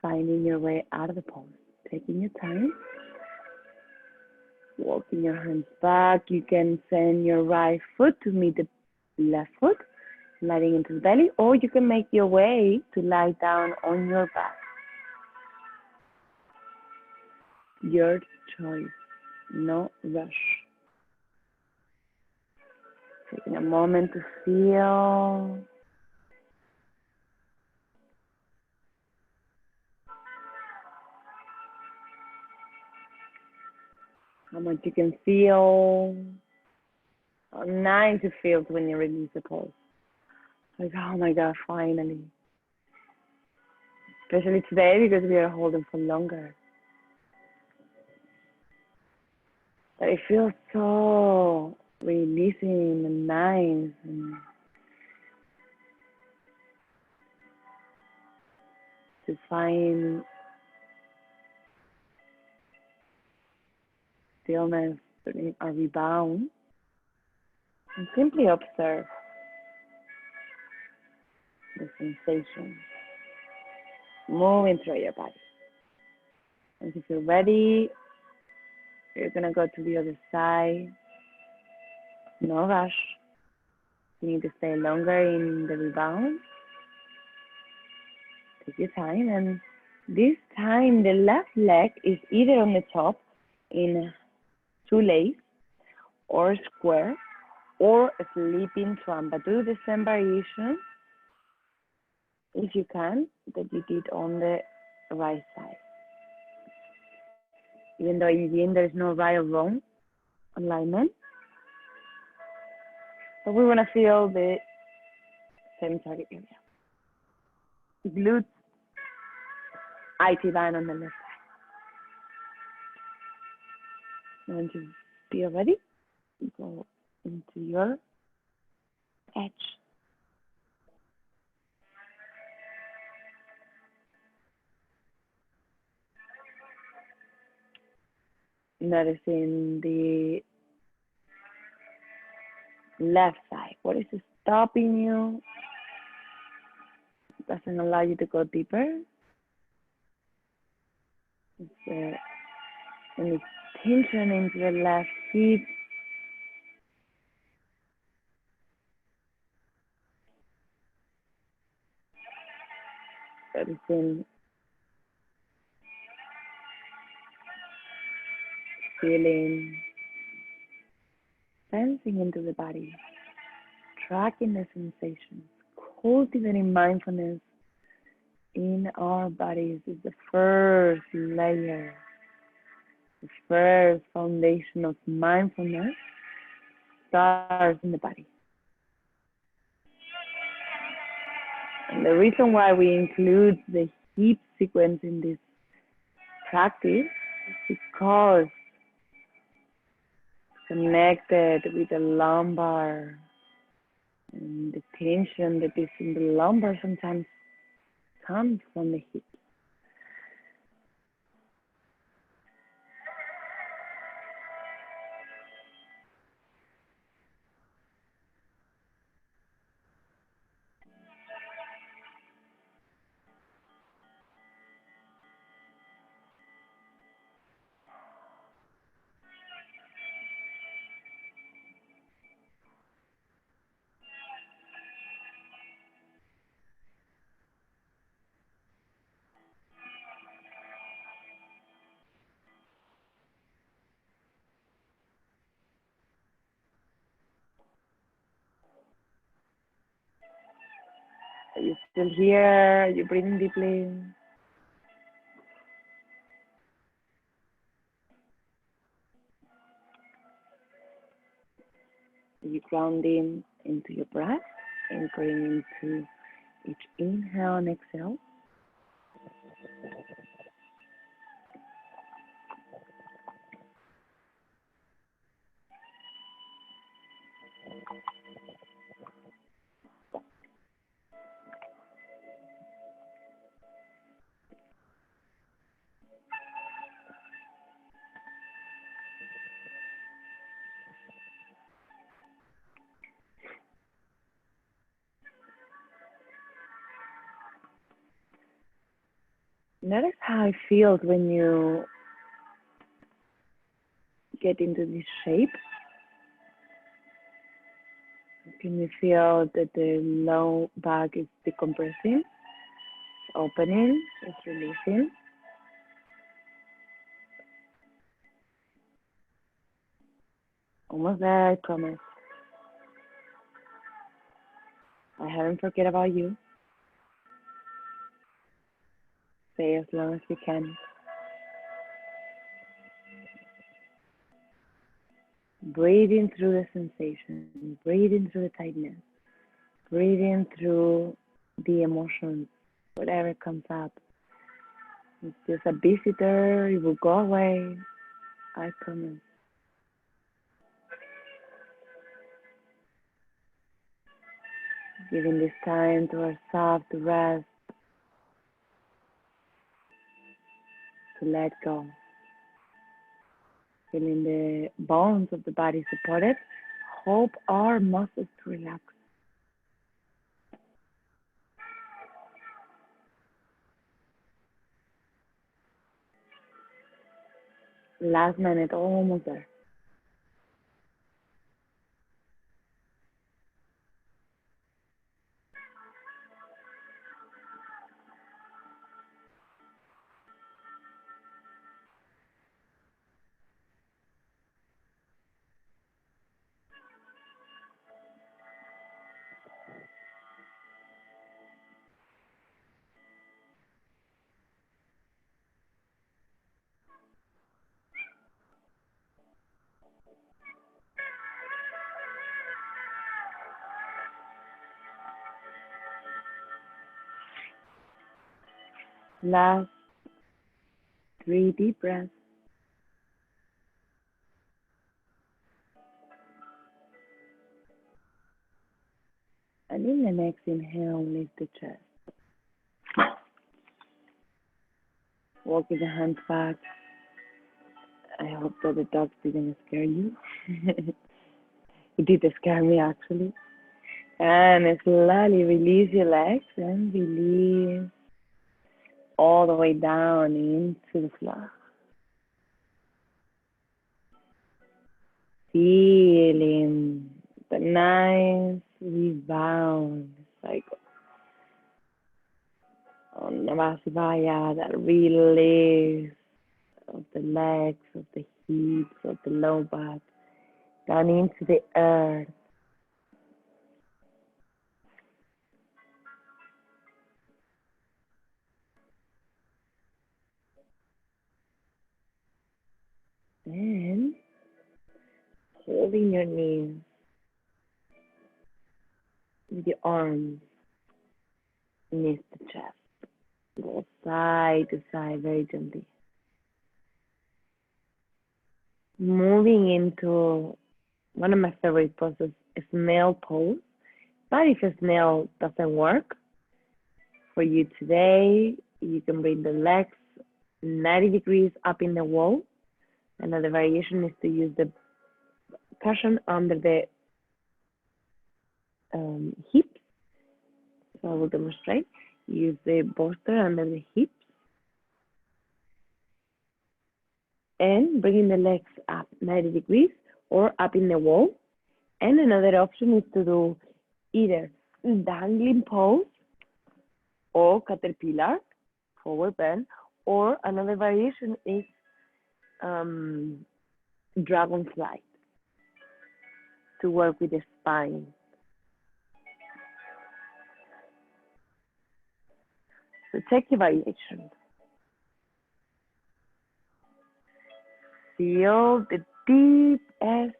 finding your way out of the pose. Taking your time, walking your hands back. You can send your right foot to meet the left foot, sliding into the belly, or you can make your way to lie down on your back. Your choice, no rush. Taking a moment to feel how much you can feel, how nice it feels when you release the pulse. Like, oh my God, finally. Especially today because we are holding for longer. But it feels so releasing and nice and to find stillness during a rebound and simply observe the sensation moving through your body. And if you're ready, you're gonna go to the other side. No rush. You need to stay longer in the rebound. Take your time, and this time the left leg is either on the top in shoelace or square or sleeping swan, but do the same variation if you can that you did on the right side. Even though in yin there is no right or wrong alignment, but we want to feel the same target area. Glutes, IT band on the left side. When you feel ready, go into your edge. Noticing the left side. What is stopping you? Doesn't allow you to go deeper. It's any tension into the left hip. Noticing, feeling, sensing into the body, tracking the sensations, cultivating mindfulness in our bodies is the first layer, the first foundation of mindfulness starts in the body. And the reason why we include the hip sequence in this practice is because it's connected with the lumbar, and the tension that is in the lumbar sometimes comes from the hip. Are you still here? Are you breathing deeply? Are you grounding into your breath, anchoring into each inhale and exhale? Notice how it feels when you get into this shape. Can you feel that the low back is decompressing, opening, it's releasing? Almost there, I promise. I haven't forget about you. Stay as long as you can. Breathing through the sensation, breathing through the tightness, breathing through the emotions, whatever comes up. It's just a visitor, it will go away, I promise. Giving this time to ourselves to rest, to let go. Feeling the bones of the body supported. Hope our muscles to relax. Last minute, almost there. Last 3 deep breaths. And in the next inhale, lift the chest. Walking the hands back. I hope that the dogs didn't scare you. It did scare me actually. And slowly release your legs and release all the way down into the floor. Feeling the nice rebound cycle on Navasivaya, that release of the legs, of the hips, of the low back, down into the earth. Then holding your knees with your arms beneath the chest. Go side to side very gently. Moving into one of my favorite poses, a snail pose. But if a snail doesn't work for you today, you can bring the legs 90 degrees up in the wall. Another variation is to use the cushion under the hips. So I will demonstrate. Use the bolster under the hips and bringing the legs up 90 degrees or up in the wall. And another option is to do either dangling pose or caterpillar, forward bend, or another variation is dragonfly to work with the spine. So take your variation. Feel the deepest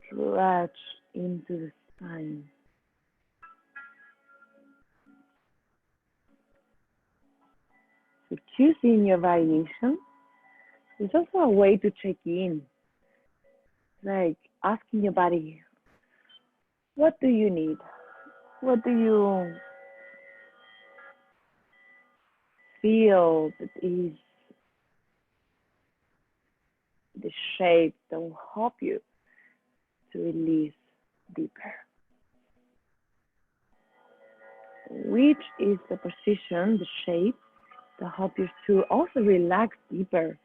stretch into the spine. So choosing your variation is also a way to check in. Like asking your body, what do you need? What do you feel that is the shape that will help you to release deeper? Which is the position, the shape to help you to also relax deeper.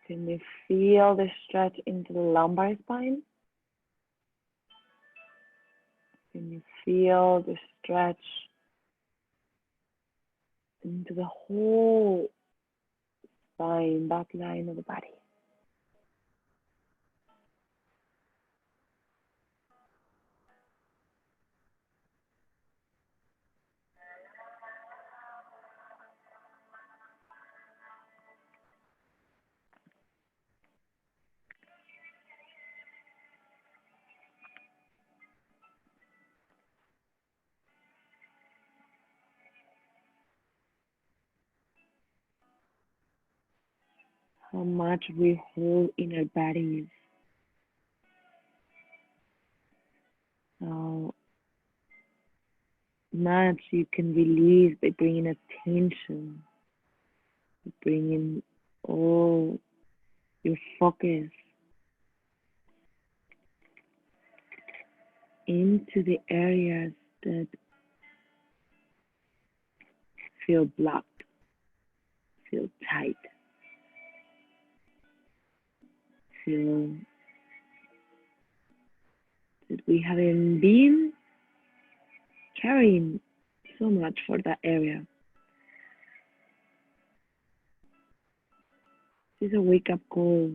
Can you feel the stretch into the lumbar spine? Can you feel the stretch into the whole spine, back line of the body? How much we hold in our bodies. How much you can release by bringing attention, bringing all your focus into the areas that feel blocked, feel tight, feel that we haven't been carrying so much for that area. This is a wake-up call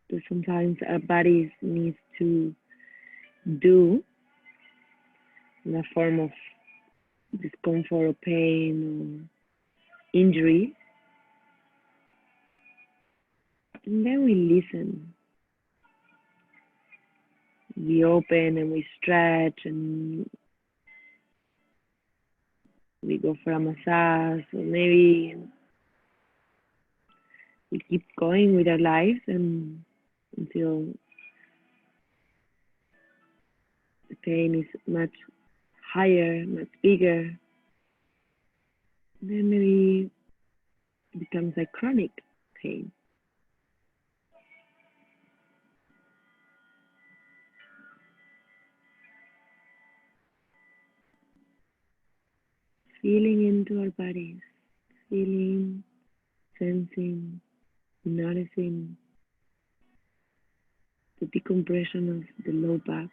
that sometimes our bodies need to do in a form of discomfort or pain or injury. And then we listen. We open and we stretch and we go for a massage, or maybe we keep going with our lives and until the pain is much higher, much bigger. Then maybe it becomes a chronic pain. Feeling into our bodies, feeling, sensing, noticing the decompression of the low back.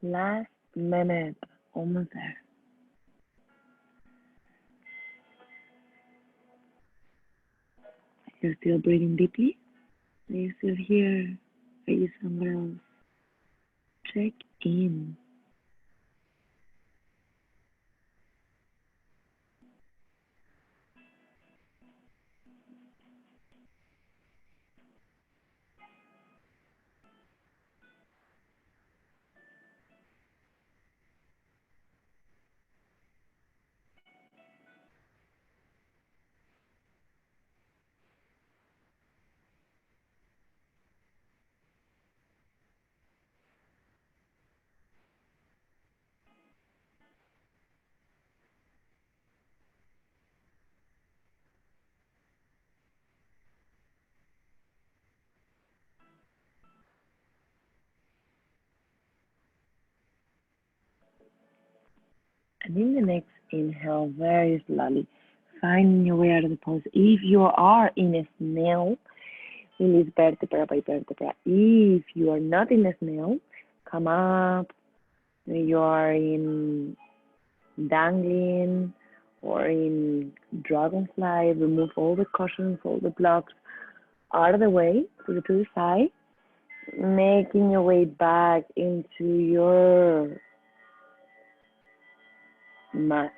Last minute, almost there. You're still breathing deeply? Are you still here? Are you somewhere else? Check in. And in the next inhale, very slowly, finding your way out of the pose. If you are in a snail, release vertebra by vertebra. If you are not in a snail, come up. You are in dangling or in dragonfly, remove all the cushions, all the blocks out of the way, put it to the side, making your way back into your mat.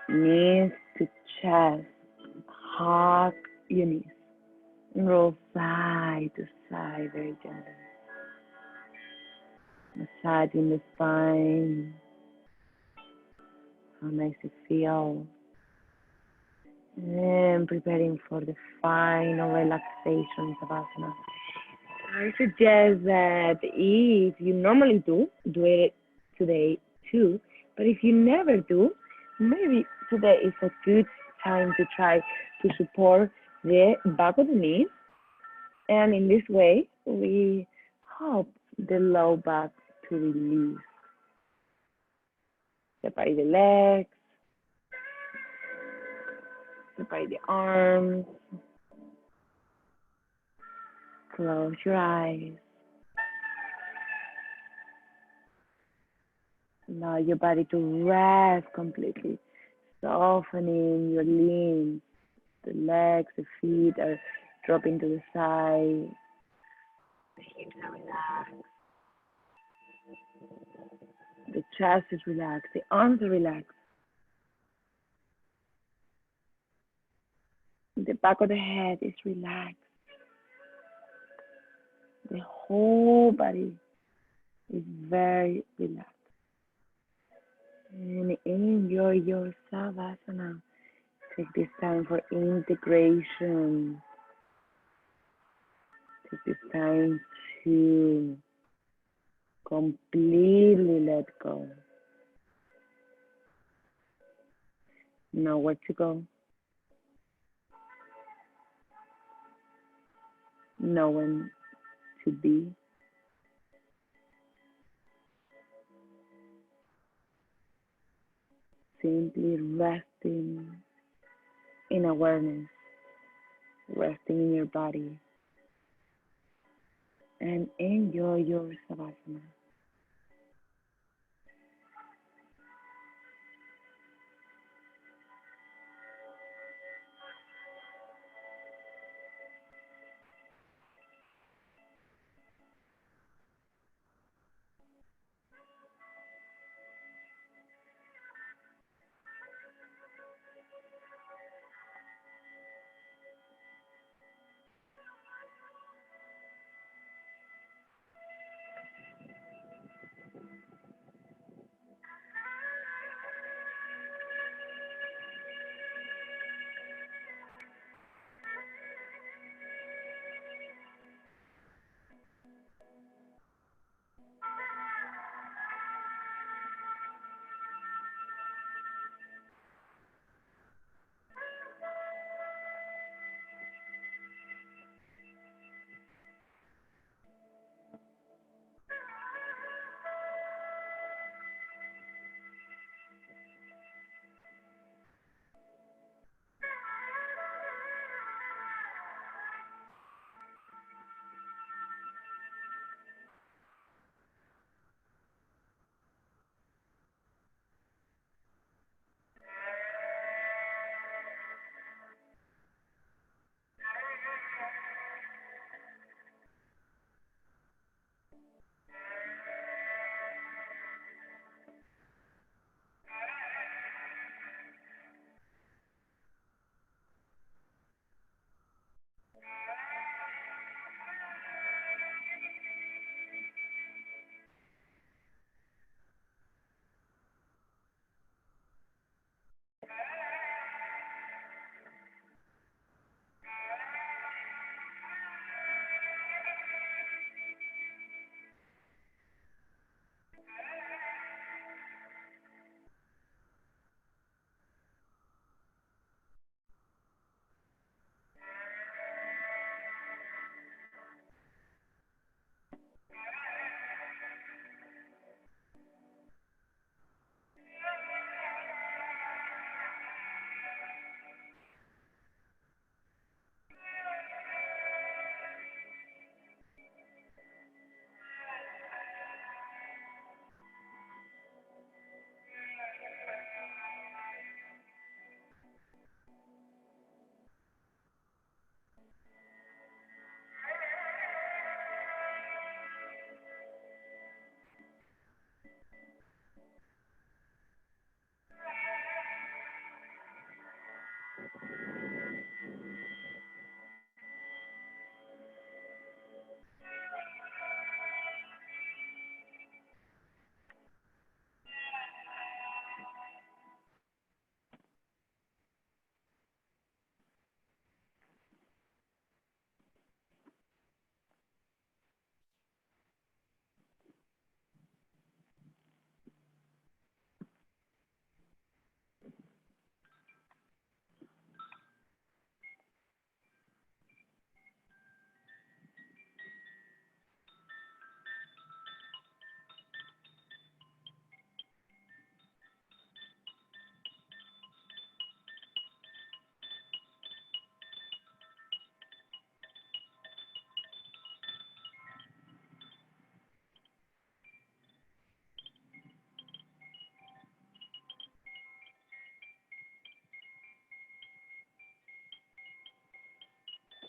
Knees to chest, hug your knees, and roll side to side very gently. Massaging the spine, how nice it feels. And preparing for the final relaxation Savasana. I suggest that if you normally do it today too. But if you never do, maybe today is a good time to try to support the back of the knee. And in this way, we help the low back to release. Separate the legs, separate the arms, close your eyes. Allow your body to rest completely, softening your limbs. The legs, the feet are dropping to the side. The hips are relaxed. The chest is relaxed. The arms are relaxed. The back of the head is relaxed. The whole body is very relaxed. And enjoy your Savasana. Take this time for integration. Take this time to completely let go. Know where to go. Know when to be. Simply resting in awareness, resting in your body, and enjoy your Savasana.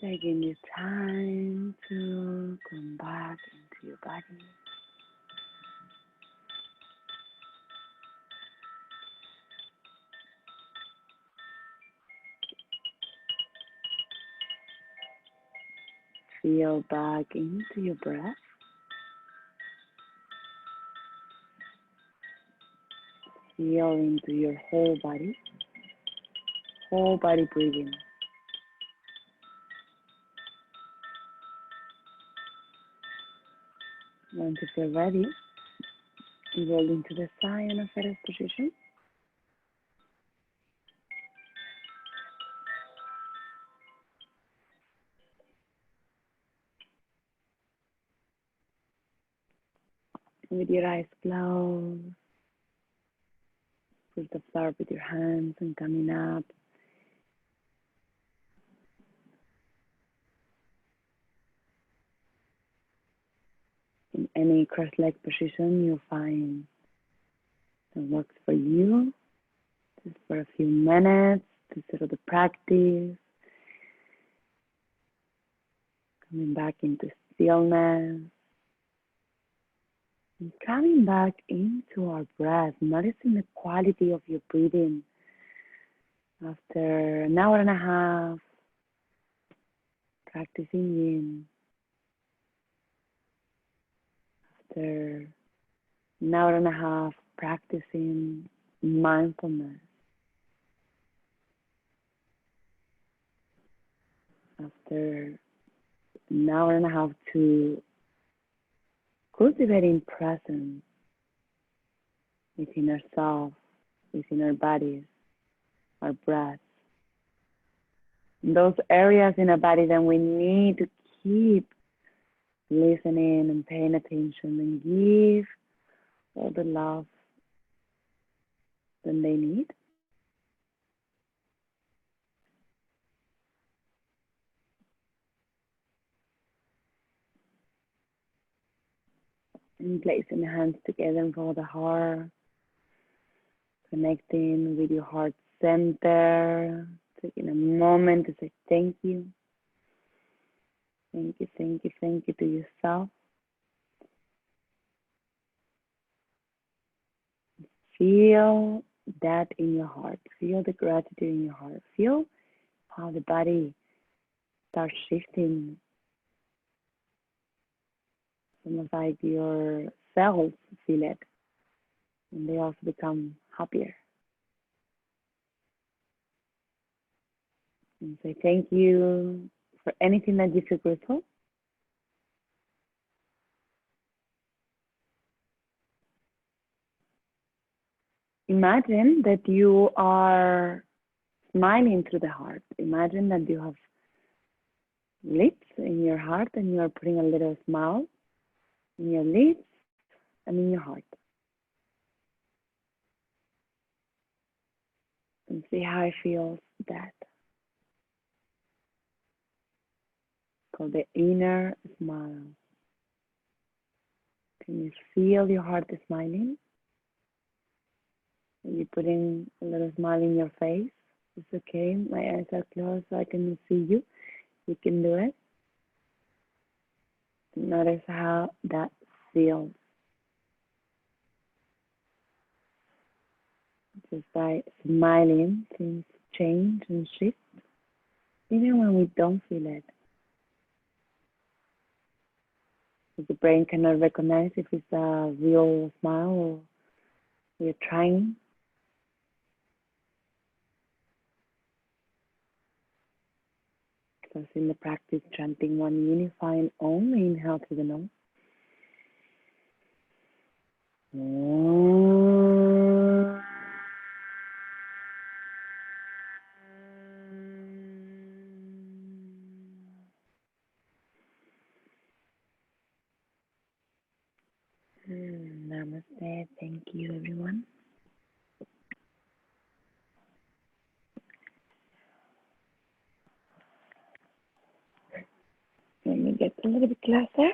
Taking your time to come back into your body. Feel back into your breath. Feel into your whole body breathing. Once you feel ready, roll into the side of fetal position. With your eyes closed, push the floor with your hands and coming up. In any cross-leg position you find that works for you, just for a few minutes to settle the practice, coming back into stillness, and coming back into our breath, noticing the quality of your breathing. After an hour and a half practicing Yin, after an hour and a half practicing mindfulness, after an hour and a half to cultivating presence within ourselves, within our bodies, our breath, those areas in our body that we need to keep listening and paying attention and give all the love that they need. And placing the hands together in front of the heart, connecting with your heart center, taking a moment to say thank you. Thank you, thank you, thank you to yourself. Feel that in your heart. Feel the gratitude in your heart. Feel how the body starts shifting. Almost like your cells feel it. And they also become happier. And say thank you for anything that you feel grateful. Imagine that you are smiling through the heart. Imagine that you have lips in your heart and you are putting a little smile in your lips and in your heart. And see how it feels that. Called the inner smile. Can you feel your heart smiling? Are you putting a little smile in your face? It's okay. My eyes are closed so I can see you. You can do it. Notice how that feels. Just by smiling, things change and shift, even when we don't feel it. The brain cannot recognize if it's a real smile or we're trying. Because in the practice, chanting one unifying only inhale through the nose. Namaste. Thank you, everyone. Let me get a little bit closer.